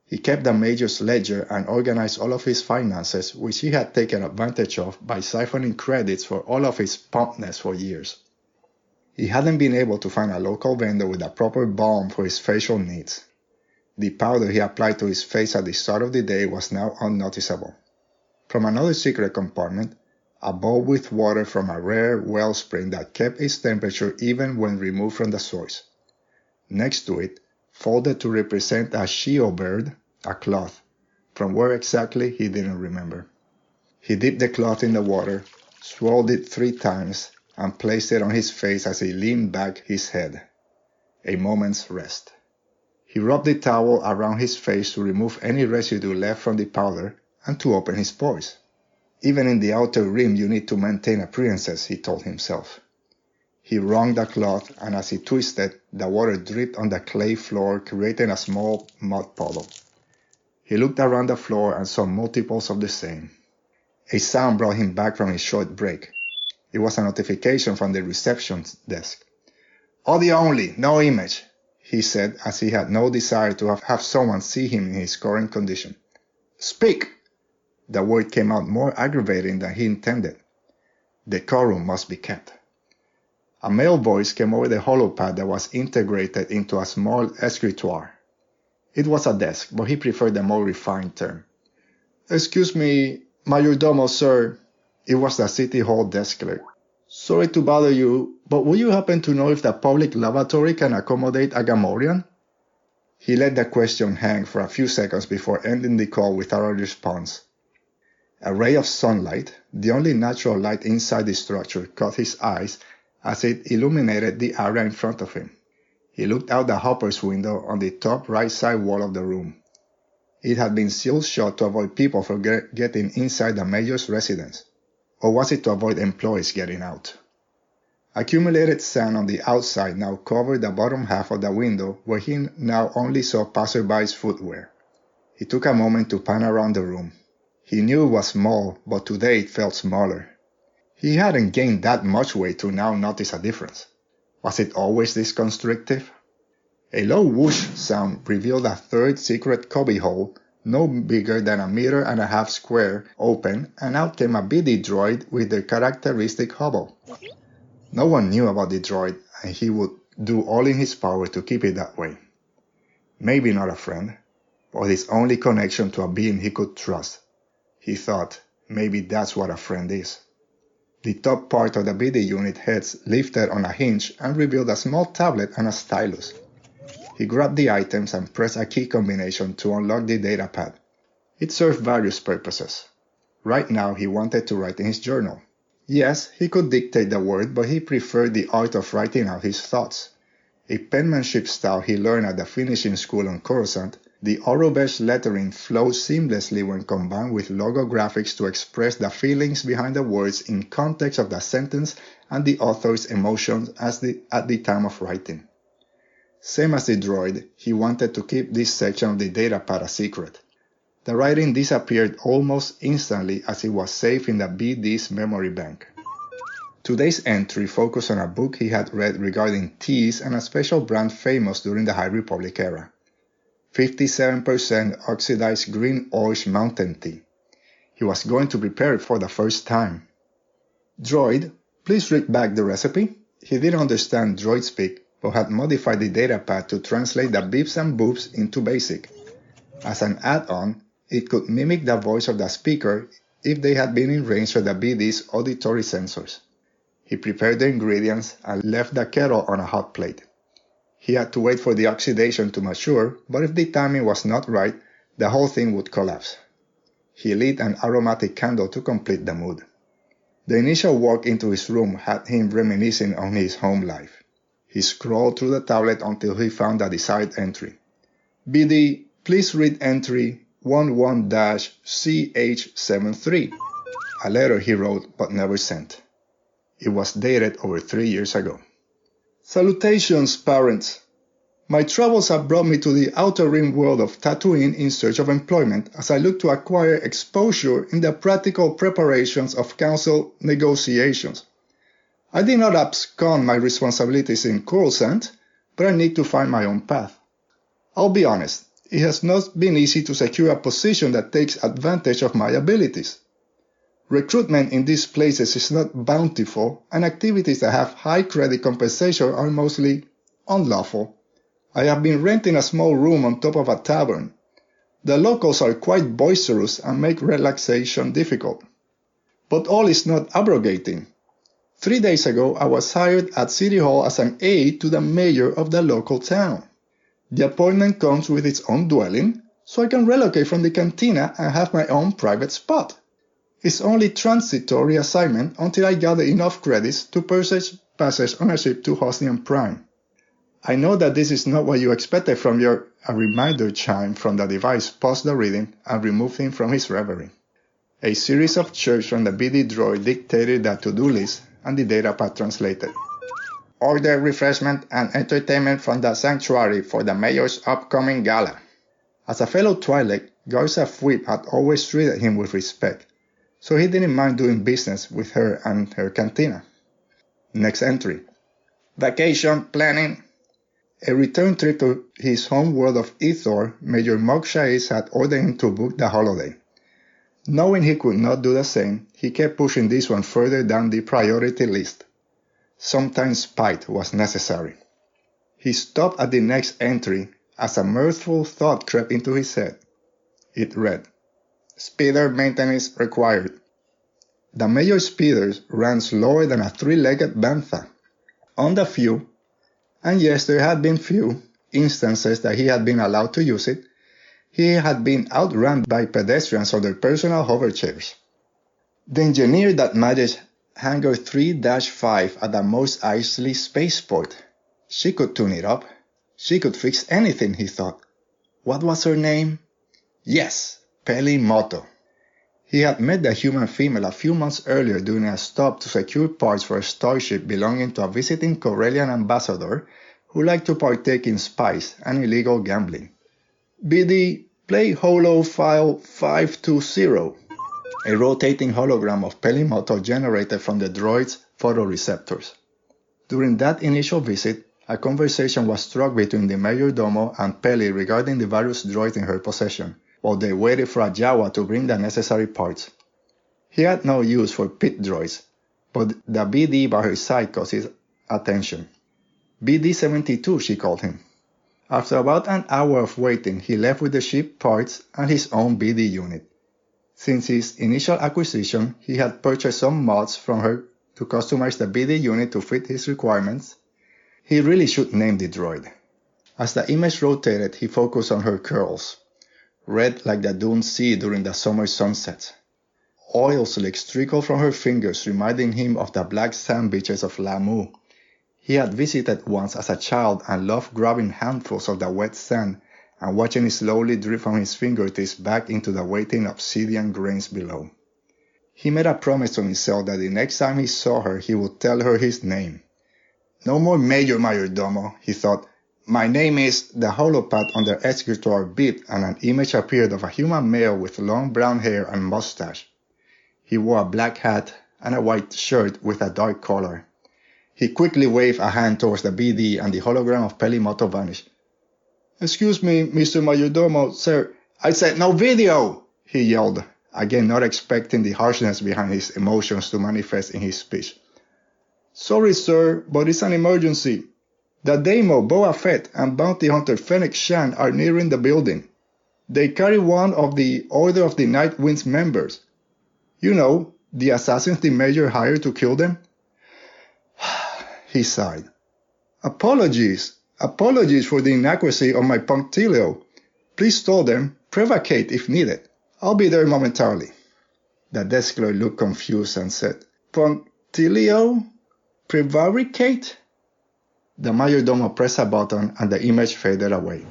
Speaker 11: He kept the Major's ledger and organized all of his finances, which he had taken advantage of by siphoning credits for all of his pumpness for years. He hadn't been able to find a local vendor with a proper balm for his facial needs. The powder he applied to his face at the start of the day was now unnoticeable. From another secret compartment, a bowl with water from a rare wellspring that kept its temperature even when removed from the source. Next to it, folded to represent a Shio bird, a cloth. From where exactly, he didn't remember. He dipped the cloth in the water, swirled it 3 times, and placed it on his face as he leaned back his head. A moment's rest. He rubbed the towel around his face to remove any residue left from the powder and to open his pores. Even in the outer rim you need to maintain appearances, he told himself. He wrung the cloth, and as he twisted, the water dripped on the clay floor, creating a small mud puddle. He looked around the floor and saw multiples of the same. A sound brought him back from his short break. It was a notification from the reception desk. "Audio only, no image," he said, as he had no desire to have someone see him in his current condition. "Speak!" The word came out more aggravating than he intended. Decorum must be kept. A male voice came over the holopad that was integrated into a small escritoire. It was a desk, but he preferred the more refined term. "Excuse me, Majordomo, sir." It was the City Hall desk clerk. "Sorry to bother you, but would you happen to know if the public lavatory can accommodate a Gamorrean?" He let the question hang for a few seconds before ending the call without a response. A ray of sunlight, the only natural light inside the structure, caught his eyes as it illuminated the area in front of him. He looked out the hopper's window on the top right side wall of the room. It had been sealed shut to avoid people from getting inside the mayor's residence. Or was it to avoid employees getting out? Accumulated sand on the outside now covered the bottom half of the window, where he now only saw passerby's footwear. He took a moment to pan around the room. He knew it was small, but today it felt smaller. He hadn't gained that much weight to now notice a difference. Was it always this constrictive? A low whoosh sound revealed a third secret cubbyhole, no bigger than 1.5 meters square, open, and out came a BD droid with the characteristic hobble. No one knew about the droid, and he would do all in his power to keep it that way. Maybe not a friend, but his only connection to a being he could trust. He thought, maybe that's what a friend is. The top part of the BD unit heads lifted on a hinge and revealed a small tablet and a stylus. He grabbed the items and pressed a key combination to unlock the datapad. It served various purposes. Right now he wanted to write in his journal. Yes, he could dictate the word, but he preferred the art of writing out his thoughts. A penmanship style he learned at the finishing school on Coruscant, the Orobesh lettering flows seamlessly when combined with logographics to express the feelings behind the words in context of the sentence and the author's emotions at the time of writing. Same as the droid, he wanted to keep this section of the datapad a secret. The writing disappeared almost instantly as it was saved in the BD's memory bank. Today's entry focused on a book he had read regarding teas and a special brand famous during the High Republic era. 57% oxidized green orange mountain tea. He was going to prepare it for the first time. "Droid, please read back the recipe." He didn't understand droid speak, but had modified the datapad to translate the bips and boops into basic. As an add-on, it could mimic the voice of the speaker if they had been in range of the BD's auditory sensors. He prepared the ingredients and left the kettle on a hot plate. He had to wait for the oxidation to mature, but if the timing was not right, the whole thing would collapse. He lit an aromatic candle to complete the mood. The initial walk into his room had him reminiscing on his home life. He scrolled through the tablet until he found the desired entry. "BD, please read entry 11-CH73. A letter he wrote but never sent. It was dated over 3 years ago. "Salutations, parents. My troubles have brought me to the outer rim world of Tatooine in search of employment as I look to acquire exposure in the practical preparations of council negotiations. I did not abscond my responsibilities in Coruscant, but I need to find my own path. I'll be honest, it has not been easy to secure a position that takes advantage of my abilities. Recruitment in these places is not bountiful, and activities that have high credit compensation are mostly unlawful. I have been renting a small room on top of a tavern. The locals are quite boisterous and make relaxation difficult. But all is not abrogating. 3 days ago, I was hired at City Hall as an aide to the mayor of the local town. The appointment comes with its own dwelling, so I can relocate from the cantina and have my own private spot. It's only transitory assignment until I gather enough credits to purchase passage ownership to Hosnian Prime. I know that this is not what you expected from a reminder chime from the device paused the reading and removed him from his reverie. A series of chirps from the BD droid dictated the to-do list, and the datapad translated. Order refreshment and entertainment from the sanctuary for the mayor's upcoming gala. As a fellow Twi'lek, Garza Fwip had always treated him with respect, so he didn't mind doing business with her and her cantina. Next entry. Vacation planning. A return trip to his home world of Ithor, Major Mos Espa had ordered him to book the holiday. Knowing he could not do the same, he kept pushing this one further down the priority list. Sometimes spite was necessary. He stopped at the next entry as a mirthful thought crept into his head. It read, Speeder maintenance required. The mayor's speeders ran slower than a three-legged bantha. On the few, and yes, there had been few instances that he had been allowed to use it, he had been outrun by pedestrians or their personal hover chairs. The engineer that managed Hangar 3-5 at the Mos Eisley spaceport. She could tune it up. She could fix anything, he thought. What was her name? Yes, Peli Motto. He had met the human female a few months earlier during a stop to secure parts for a starship belonging to a visiting Corellian ambassador who liked to partake in spice and illegal gambling. BD, play Holo File 520. A rotating hologram of Peli Motto generated from the droid's photoreceptors. During that initial visit, a conversation was struck between the Majordomo and Peli regarding the various droids in her possession, while they waited for a Jawa to bring the necessary parts. He had no use for pit droids, but the BD by her side caught his attention. BD-72, she called him. After about an hour of waiting, he left with the ship parts and his own BD unit. Since his initial acquisition, he had purchased some mods from her to customize the BD unit to fit his requirements. He really should name the droid. As the image rotated, he focused on her curls, red like the Dune Sea during the summer sunsets. Oil slicks trickled from her fingers, reminding him of the black sand beaches of Lamu. He had visited once as a child and loved grabbing handfuls of the wet sand and watching it slowly drip from his fingertips back into the waiting obsidian grains below. He made a promise to himself that the next time he saw her, he would tell her his name. No more Major Majordomo, he thought. My name is the holopad under executor Bib, and an image appeared of a human male with long brown hair and mustache. He wore a black hat and a white shirt with a dark collar. He quickly waved a hand towards the BD and the hologram of Peli Motto vanished. Excuse me, Mr. Majordomo, sir. I said no video, he yelled, again not expecting the harshness behind his emotions to manifest in his speech. Sorry, sir, but it's an emergency. The Daimo, Boba Fett, and bounty hunter Fennec Shan are nearing the building. They carry one of the Order of the Night Winds members. You know, the assassins the Major hired to kill them? He sighed. Apologies for the inaccuracy of my punctilio. Please tell them, prevaricate if needed. I'll be there momentarily. The desk clerk looked confused and said, Punctilio? Prevaricate? The Majordomo pressed a button and the image faded away.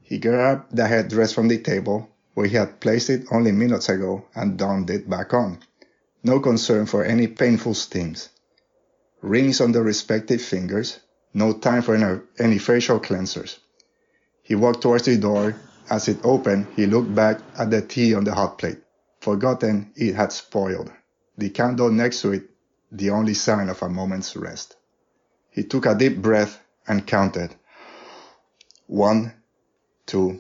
Speaker 11: He grabbed the headdress from the table, where he had placed it only minutes ago, and donned it back on. No concern for any painful stings. Rings on the respective fingers, no time for any facial cleansers. He walked towards the door. As it opened, he looked back at the tea on the hot plate. Forgotten it had spoiled. The candle next to it, the only sign of a moment's rest. He took a deep breath and counted. 1, 2,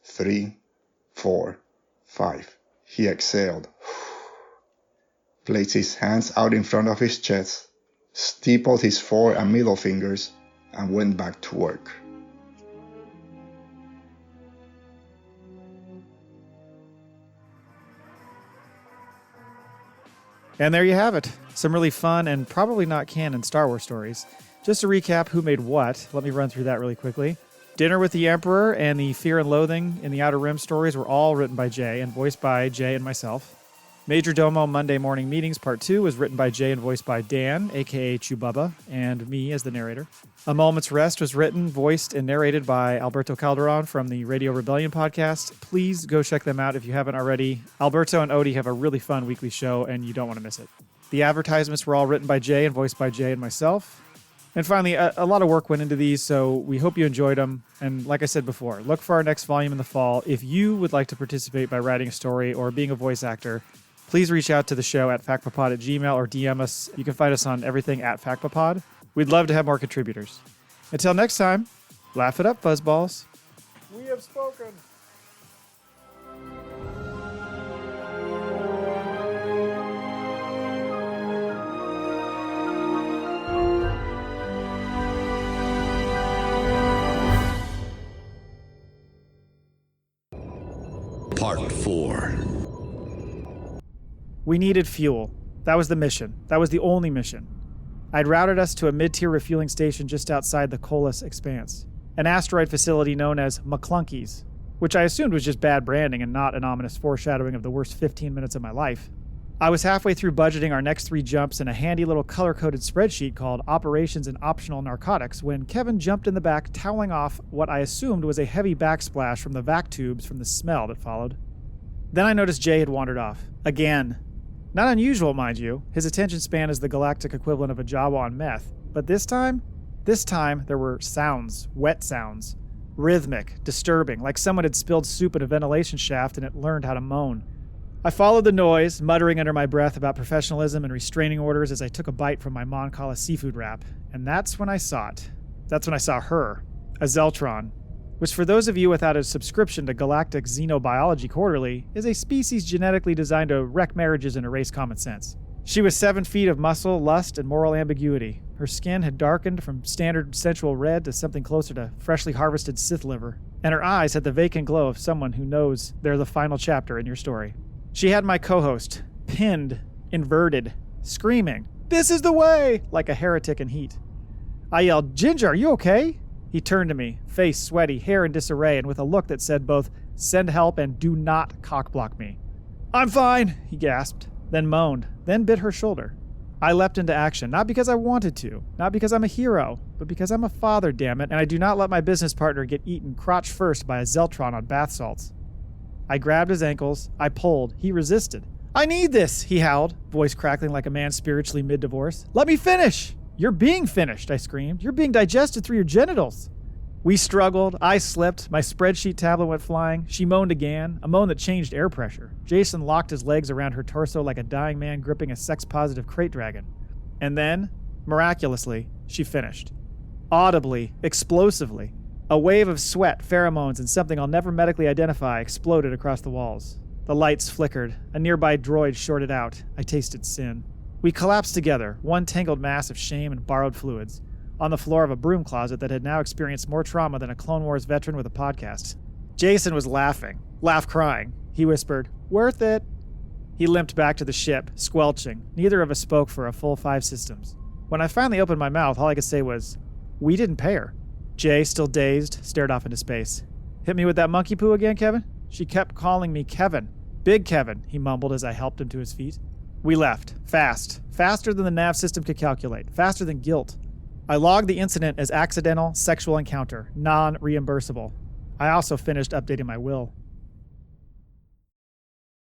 Speaker 11: 3, 4, 5. He exhaled. Placed his hands out in front of his chest, steepled his fore and middle fingers, and went back to work.
Speaker 1: And there you have it. Some really fun and probably not canon Star Wars stories. Just to recap who made what, let me run through that really quickly. Dinner with the Emperor and the Fear and Loathing in the Outer Rim stories were all written by Jay and voiced by Jay and myself. Majordomo Monday Morning Meetings Part 2 was written by Jay and voiced by Dan, a.k.a. Chewbubba, and me as the narrator. A Moment's Rest was written, voiced, and narrated by Alberto Calderon from the Radio Rebellion podcast. Please go check them out if you haven't already. Alberto and Odie have a really fun weekly show, and you don't want to miss it. The advertisements were all written by Jay and voiced by Jay and myself. And finally, a lot of work went into these, so we hope you enjoyed them. And like I said before, look for our next volume in the fall. If you would like to participate by writing a story or being a voice actor, please reach out to the show at FACPAPod@gmail.com or DM us. You can find us on everything at FACPAPod. We'd love to have more contributors. Until next time, laugh it up, fuzzballs. We have spoken.
Speaker 2: Part 4.
Speaker 1: We needed fuel. That was the mission. That was the only mission. I'd routed us to a mid-tier refueling station just outside the Colas Expanse, an asteroid facility known as McClunky's, which I assumed was just bad branding and not an ominous foreshadowing of the worst 15 minutes of my life. I was halfway through budgeting our next 3 jumps in a handy little color-coded spreadsheet called Operations and Optional Narcotics when Kevin jumped in the back, toweling off what I assumed was a heavy backsplash from the vac tubes from the smell that followed. Then I noticed Jay had wandered off. Again. Not unusual, mind you. His attention span is the galactic equivalent of a Jawa on meth. But this time there were sounds, wet sounds. Rhythmic, disturbing, like someone had spilled soup in a ventilation shaft and it learned how to moan. I followed the noise, muttering under my breath about professionalism and restraining orders as I took a bite from my Mon Cala seafood wrap. And that's when I saw it. That's when I saw her, a Zeltron, which for those of you without a subscription to Galactic Xenobiology Quarterly, is a species genetically designed to wreck marriages and erase common sense. She was 7 feet of muscle, lust, and moral ambiguity. Her skin had darkened from standard sensual red to something closer to freshly harvested Sith liver, and her eyes had the vacant glow of someone who knows they're the final chapter in your story. She had my co-host, pinned, inverted, screaming, "This is the way!" like a heretic in heat. I yelled, "Ginger, are you okay?" He turned to me, face sweaty, hair in disarray, and with a look that said both, "Send help and do not cockblock me." "I'm fine," he gasped, then moaned, then bit her shoulder. I leapt into action, not because I wanted to, not because I'm a hero, but because I'm a father, dammit, and I do not let my business partner get eaten crotch first by a Zeltron on bath salts. I grabbed his ankles, I pulled, he resisted. "I need this," he howled, voice crackling like a man spiritually mid-divorce. "Let me finish!" "You're being finished," I screamed. "You're being digested through your genitals." We struggled, I slipped, my spreadsheet tablet went flying, she moaned again, a moan that changed air pressure. Jason locked his legs around her torso like a dying man gripping a sex-positive crate dragon. And then, miraculously, she finished. Audibly, explosively. A wave of sweat, pheromones, and something I'll never medically identify exploded across the walls. The lights flickered, a nearby droid shorted out. I tasted sin. We collapsed together, one tangled mass of shame and borrowed fluids, on the floor of a broom closet that had now experienced more trauma than a Clone Wars veteran with a podcast. Jason was laughing, crying. He whispered, "Worth it." He limped back to the ship, squelching. Neither of us spoke for a full 5 systems. When I finally opened my mouth, all I could say was, "We didn't pay her." Jay, still dazed, stared off into space. "Hit me with that monkey poo again, Kevin?" She kept calling me Kevin. "Big Kevin," he mumbled as I helped him to his feet. We left, fast. Faster than the nav system could calculate. Faster than guilt. I logged the incident as accidental sexual encounter, non-reimbursable. I also finished updating my will.